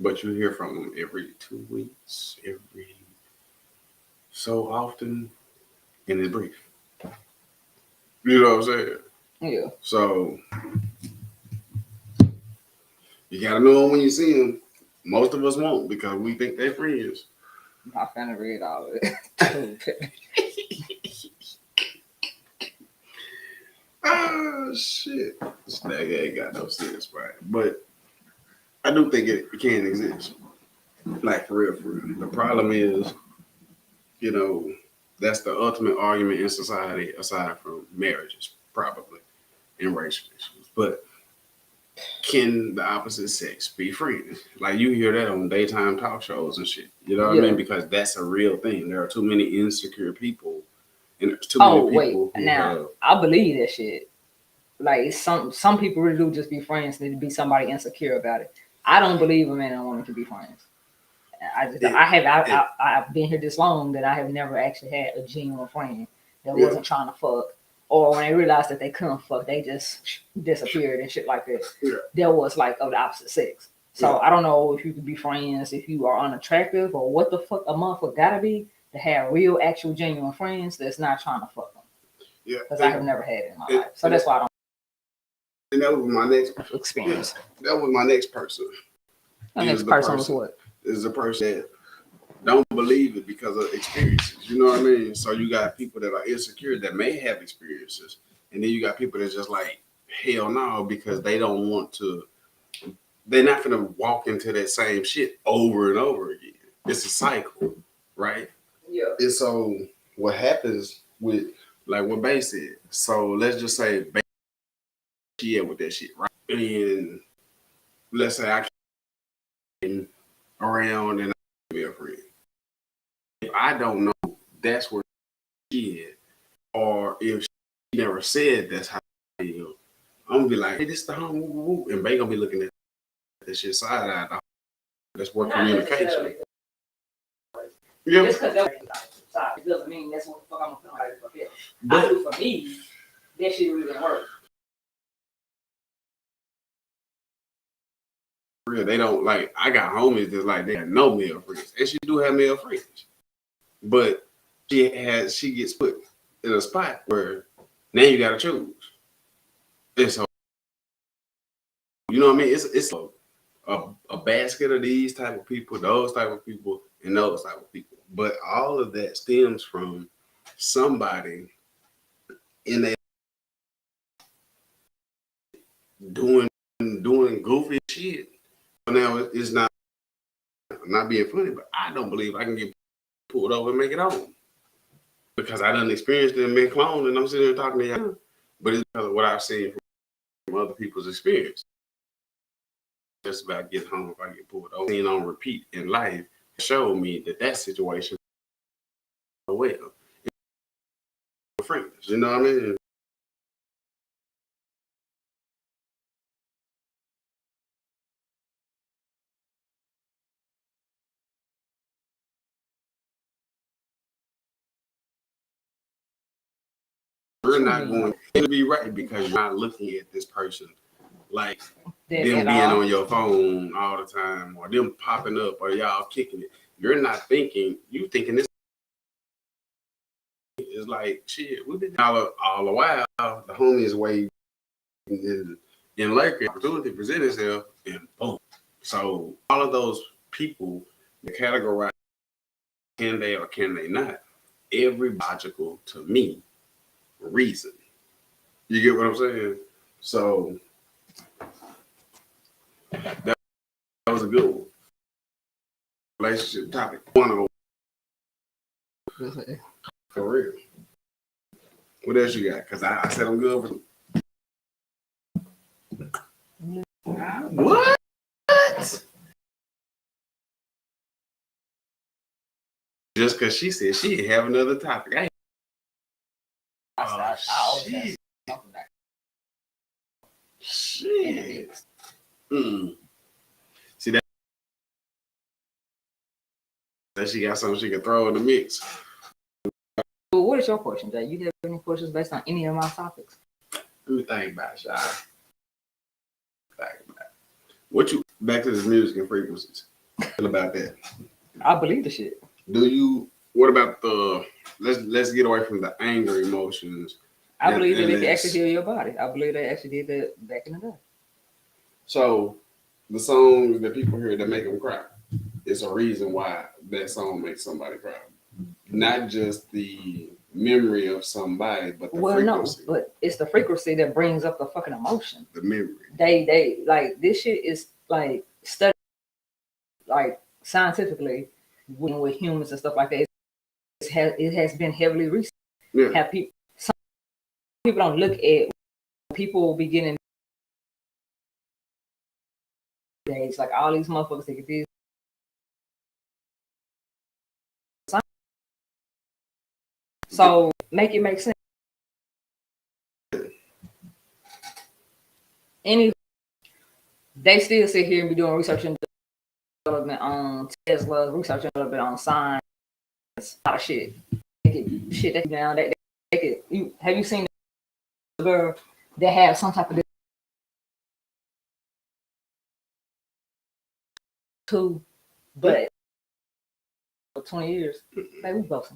But you hear from them every 2 weeks, every so often, and it's brief. You know what I'm saying? Yeah. So you gotta know them when you see them. Most of us won't, because we think they're friends. I'm finna read all of it. Oh shit! This nigga ain't got no sense, right? But I do think it can exist. Like, for real, for real. The problem is, that's the ultimate argument in society, aside from marriages, probably, and racial issues. But can the opposite sex be friends? Like, you hear that on daytime talk shows and shit. You know what I mean? Because that's a real thing. There are too many insecure people, and there's too many people who now, I believe that shit. Like, some people really do just be friends. Need to be somebody insecure about it. I don't believe a man and a woman can be friends. I've been here this long that I have never actually had a genuine friend that wasn't trying to fuck, or when they realized that they couldn't fuck, they just disappeared and shit like that. That was like of the opposite sex. So I don't know if you could be friends if you are unattractive or what the fuck a motherfucker gotta be to have real, actual, genuine friends that's not trying to fuck them. Yeah, because I have never had it in my life, so that's why I don't. And that was my next experience. Yeah, that was my next person. My next person was what? Is the person that don't believe it because of experiences. You know what I mean? So you got people that are insecure that may have experiences, and then you got people that's just like, hell no, because they don't want to. They're not gonna walk into that same shit over and over again. It's a cycle, right? Yeah. And so what happens with, like what Bay said. So let's just say Bay with that shit, right? And let's say I came around and I be a friend. If I don't know that's where she is, or if she never said that's how I feel, I'm gonna be like, hey, this is the home, woo, woo, woo. And Bay gonna be looking at that shit side eye. That's where communication. Yeah. Just because that's side, it doesn't mean that's what the fuck I'm gonna feel like for them. I do for me, that shit really didn't work. They don't like. I got homies that's like they have no male friends, and she do have male friends, but she gets put in a spot where now you gotta choose. And so you know what I mean? It's a basket of these type of people, those type of people, and those type of people. But all of that stems from somebody in a doing goofy shit. Now it's not being funny, but I don't believe I can get pulled over and make it home because I done experienced it and been cloned, and I'm sitting here talking to you. But it's because of what I've seen from other people's experience. Just about getting home if I get pulled over. Seen on repeat in life showed me that situation well. Friends, you know what I mean? You're not going to be right because you're not looking at this person like them being on your phone all the time, or them popping up, or y'all kicking it. You're not thinking. You thinking this is like shit. We've been all a while. The homies way in Laker opportunity present itself, and boom. So all of those people, the categorize, can they or can they not? Every logical to me reason. You get what I'm saying? So that was a good one. Relationship topic. One for real. What else you got? Because I said I'm good for. What? Just because she said she'd have another topic. Shit. Shit. See that she got something she can throw in the mix. Well, what is your question, Jay? You have any questions based on any of my topics? Let me think about it, y'all. What you back to this music and frequencies? Feel about that? I believe the shit. Do you? What about the? Let's get away from the anger emotions. I believe that it can actually heal your body. I believe they actually did that back in the day. So the songs that people hear that make them cry, it's a reason why that song makes somebody cry. Not just the memory of somebody, but the frequency. No, but it's the frequency that brings up the fucking emotion. The memory. They like this shit is like studied like scientifically with humans and stuff like that. It has been heavily researched. Yeah. Some people don't look at people beginning days like all these motherfuckers that get these. So make it make sense. They still sit here and be doing research and development on Tesla, research and development on science, a lot of shit. Shit that down. Have you seen the girl that have some type of too, but for 20 years. Like, we both.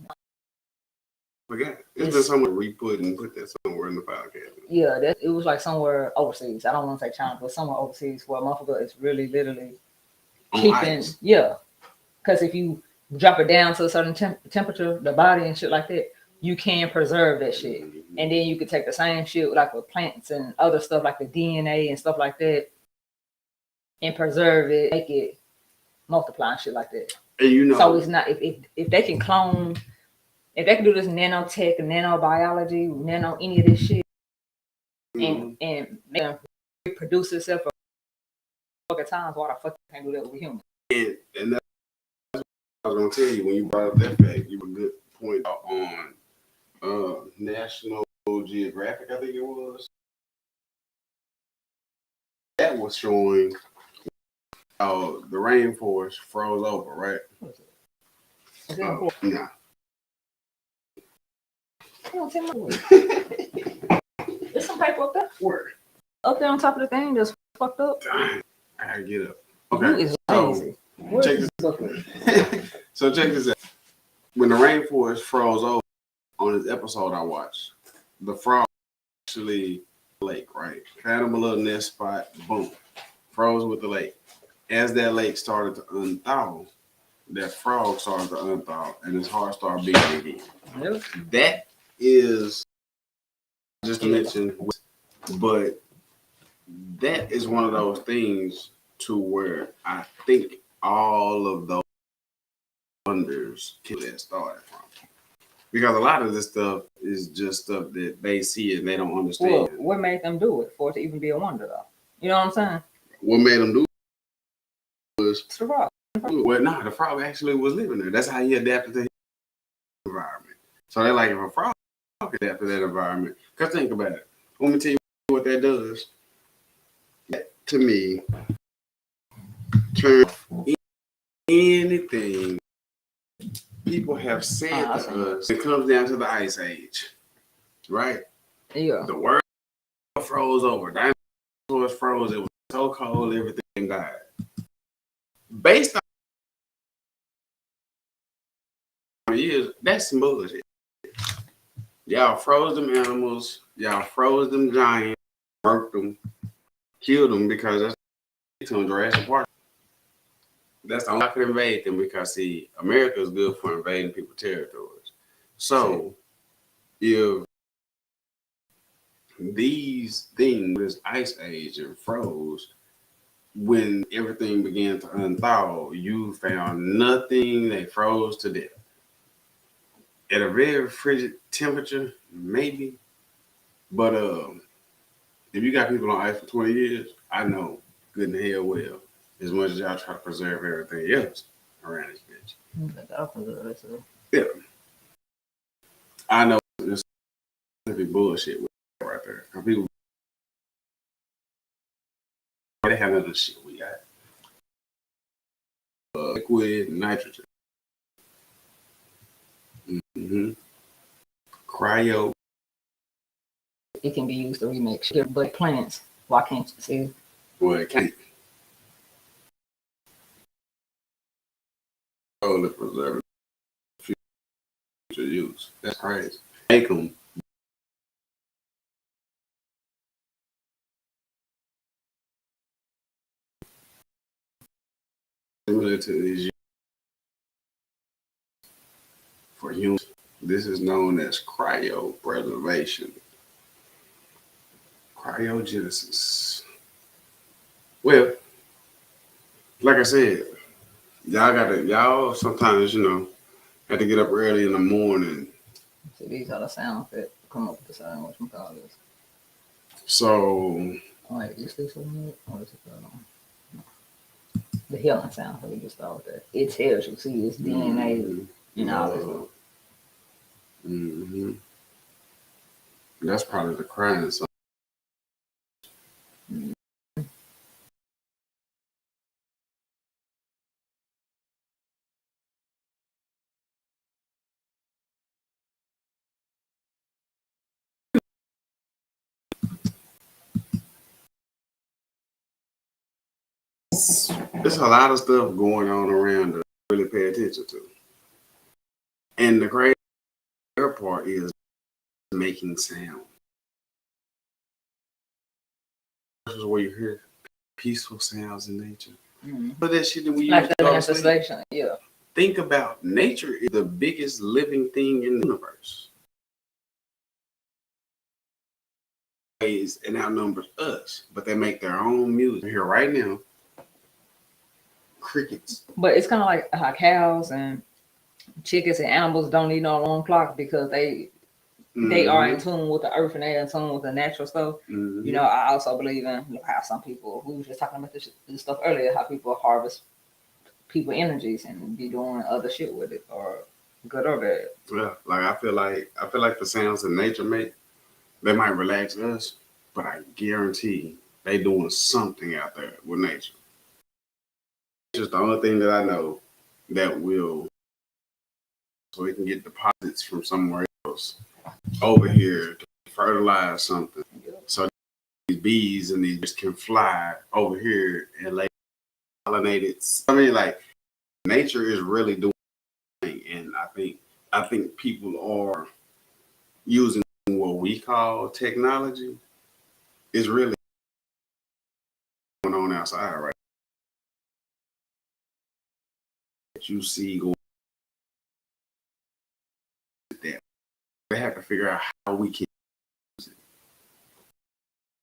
Forgot. It's been somewhere re-put and put that somewhere in the file cabinet. Yeah, it was like somewhere overseas. I don't want to say China, but somewhere overseas where a motherfucker is really literally keeping. Yeah, because if you drop it down to a certain temperature, the body and shit like that, you can preserve that shit. Mm-hmm. And then you could take the same shit like with plants and other stuff like the DNA and stuff like that, and preserve it, make it multiply and shit like that. And you know, so it's not if they can clone. If they can do this nanotech, nanobiology, nano any of this shit, and make them reproduce itself for fucking times, why the fuck they can't do that with humans? And that's what I was gonna tell you when you brought up that fact. You were a good point on National Geographic, I think it was. That was showing how the rainforest froze over, right? Is that important? Nah. Don't tell me. There's some paper up there. Where? Up there on top of the thing that's fucked up. Dang, I gotta get up. Okay. You is lazy. Check this. So check this out. When the rainforest froze over on this episode I watched, the frog actually lake, right? Found him a little nest spot, boom, froze with the lake. As that lake started to unthaw, that frog started to unthaw and his heart started beating again. Yep. That is just to mention, but that is one of those things to where I think all of those wonders that started from. Because a lot of this stuff is just stuff that they see and they don't understand. Well, what made them do it for it to even be a wonder, though? You know what I'm saying? What made them do it was the frog. Well, no, the frog actually was living there. That's how he adapted to his environment. So they're like, if a frog could adapt to that environment, because think about it. Let me tell you what that does. That, to me, turn anything people have said to us, it comes down to the Ice Age, right? Yeah. The world froze over. Dinosaurs froze. It was so cold, everything died. Based on years, that's some bullshit. Y'all froze them animals. Y'all froze them giants, worked them, killed them because that's to Jurassic Park. That's the only I could invade them because, see, America is good for invading people's territories. So, if these things, this ice age and froze, when everything began to unthaw, you found nothing. They froze to death. At a very frigid temperature, maybe. But if you got people on ice for 20 years, I know good and hell well. As much as y'all try to preserve everything else around this bitch. Yeah. I know this is bullshit right there. People, they have other shit we got. Liquid nitrogen. Mm-hmm. Cryo. It can be used to remake shit, but plants, why can't you see? Well, it can't. Oh, to preserve it future use. That's crazy. Make them. Similar to these for humans. This is known as cryopreservation. Cryogenesis. Well, like I said, y'all sometimes, have to get up early in the morning. So these are the sounds that come up with the sound, whatchamacallit. So. Wait, is this one? Or is it the healing sound? So we just start with that. It tells you, see, it's DNA and all this stuff. Mm-hmm. That's probably the crying song. Mm-hmm. There's a lot of stuff going on around to really pay attention to. And the crazy part is making sound. This is where you hear peaceful sounds in nature. Mm-hmm. But that shit that we like use the to manifestation, yeah. Think about nature is the biggest living thing in the universe. And outnumbers us, but they make their own music. Here right now, crickets. But it's kind of like how cows and chickens and animals don't need no alarm clock because they are in tune with the earth and they are in tune with the natural stuff. Mm-hmm. You know, I also believe in how some people, we were just talking about this stuff earlier, how people harvest people energies and be doing other shit with it, or good or bad. Yeah, like I feel like the sounds that nature make, they might relax us, but I guarantee they doing something out there with nature. It's just the only thing that I know that will, so we can get deposits from somewhere else over here to fertilize something. So these bees and these can fly over here and lay pollinated. I mean, like nature is really doing, and I think people are using what we call technology. Is really going on outside right now. You see going that. They have to figure out how we can use it.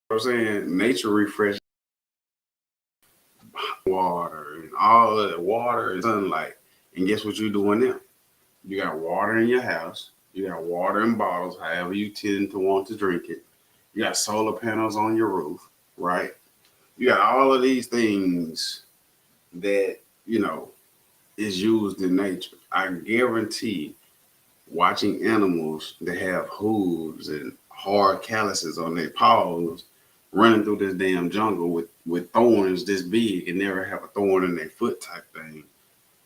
You know what I'm saying? Nature refreshes water and all of the water and sunlight. And guess what you're doing now? You got water in your house. You got water in bottles, however you tend to want to drink it. You got solar panels on your roof, right? You got all of these things that, is used in nature. I guarantee watching animals that have hooves and hard calluses on their paws running through this damn jungle with thorns this big and never have a thorn in their foot type thing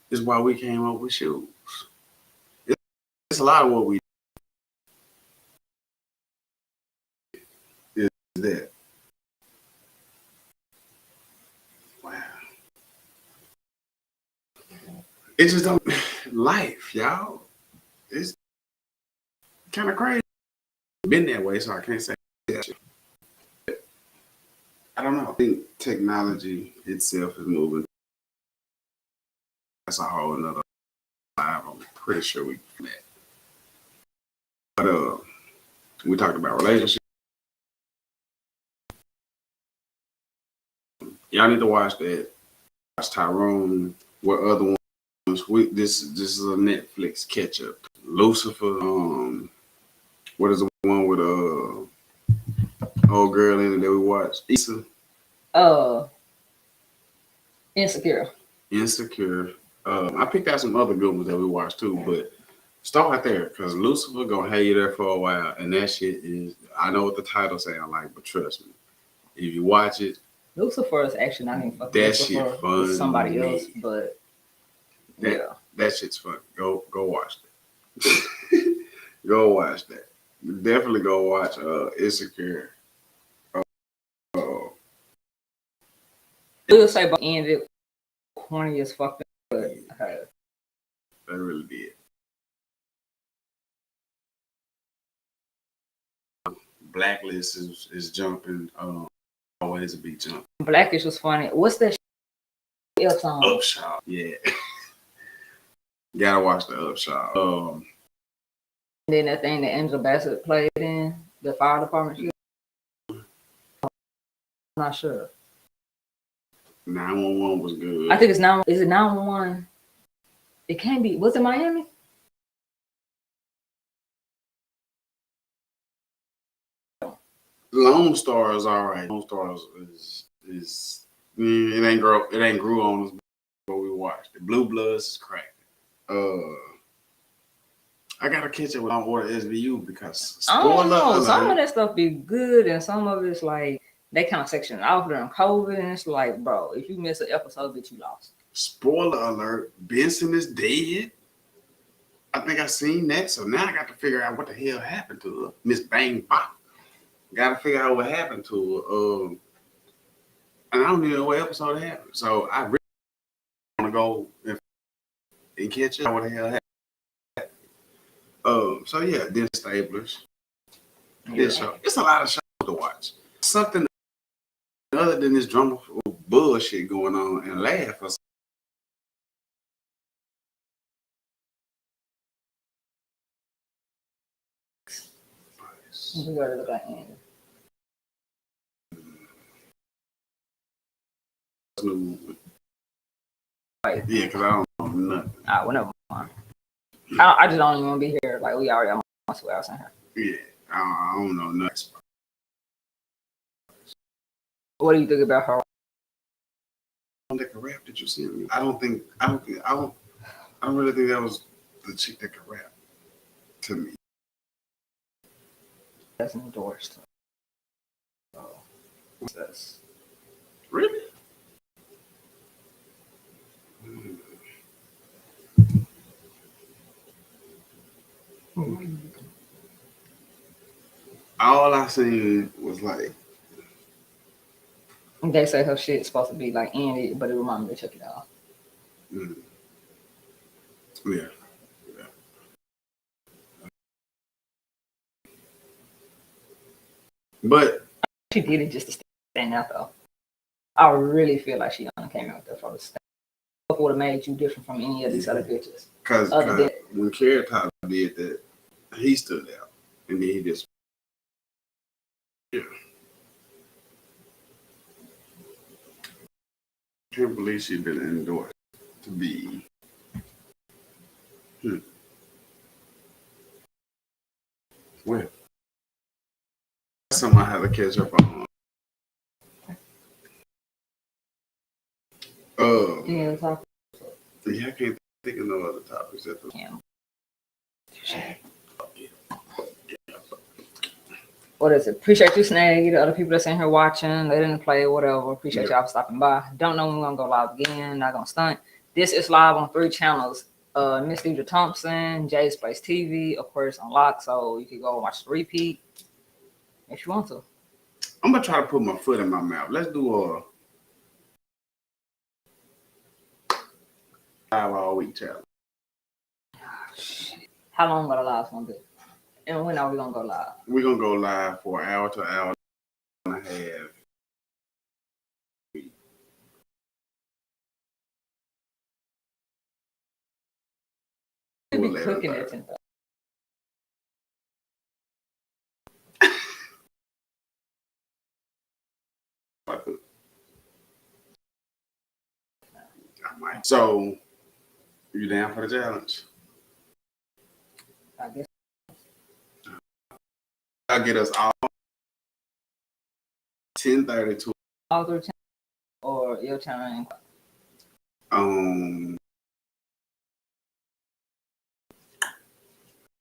is why we came up with shoes. It's a lot of what we do is that. Wow. It just don't life, y'all. It's kind of crazy. Been that way, so I can't say that. I don't know. I think technology itself is moving. That's a whole another live. I'm pretty sure we can that. But we talked about relationships. Y'all need to watch that. Watch Tyrone. What other ones? This is a Netflix catch up. Lucifer. What is the one with old girl in it that we watched? Issa. Insecure. Insecure. I picked out some other good ones that we watched too, but start right there because Lucifer gonna have you there for a while, and that shit is. I know what the title sound like, but trust me, if you watch it, Lucifer is actually not even fucking that Lucifer. shit fun. It's somebody else, but that shit's fun. Go watch that. Go watch that. Definitely go watch Insecure. We'll say, but ended corny as fuck. But they really did. Blacklist is jumping. Always a big jump. Blackish was funny. What's that song? Upshot. Yeah. Gotta watch the Upshot. And then that thing that Angela Bassett played in the fire department. I'm not sure. 911 was good. I think it's 9. Is it 911? It can't be. Was it Miami? Lone Star is all right. Lone Star is it ain't grew on us, but we watched it. Blue Bloods is cracking. I gotta catch it when I order SVU because I don't know. Some of that stuff be good, and some of it's like they kind of section it off during COVID, and it's like, bro, if you miss an episode, bitch, you lost. Spoiler alert: Benson is dead. I think I seen that, so now I got to figure out what the hell happened to her, Miss Bang Bop. Got to figure out what happened to her. And I don't even know what episode it happened. So I really want to go and catch up what the hell happened. So yeah, then Stablers. You're This right. show. It's a lot of shows to watch. Something other than this drama bullshit going on and laugh or We gotta look at Andy. something. Right. Yeah, because I don't know nothing. Well, never mind. I just don't even want to be here. Like, we already almost 2 hours in here. Yeah, I don't know nothing. What do you think about her? That could rap that you sent me. I don't really think that was the chick that could rap to me. That's endorsed. Oh, what's this? Really? All I seen was like, They say her shit's supposed to be like Andy, but it reminded me to check it out. Yeah. But She did it just to stand out, though. I really feel like she only came out there for the stand. What would have made you different from any of these other bitches? because when Carrot Top did that, he stood out, and then he just can't believe she's been endorsed to be. Well, something I have to catch up on. Yeah, talk. Yeah, I can't think of no other topics at the What is it? Appreciate you, Snag. The other people that's in here watching, they didn't play, whatever. Appreciate y'all for stopping by. Don't know when we're gonna go live again. Not gonna stunt. This is live on 3 channels. Miss Deidre Thompson, Jay's Place TV, of course, unlocked, so you can go watch the repeat if you want to. I'm gonna try to put my foot in my mouth. Let's do a 5-all-week challenge. How long will the live gonna be? And when are we gonna go live? We're gonna go live for an hour to an hour and a half. We'll be cooking it. I might. So, you down for the challenge? I guess. I'll get us all 10:30 to All 3 channels or your channel?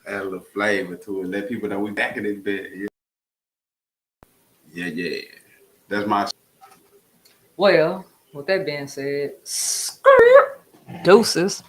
add a little flavor to it. Let people know we back in this bed. Yeah. That's my. Well, with that being said, deuces.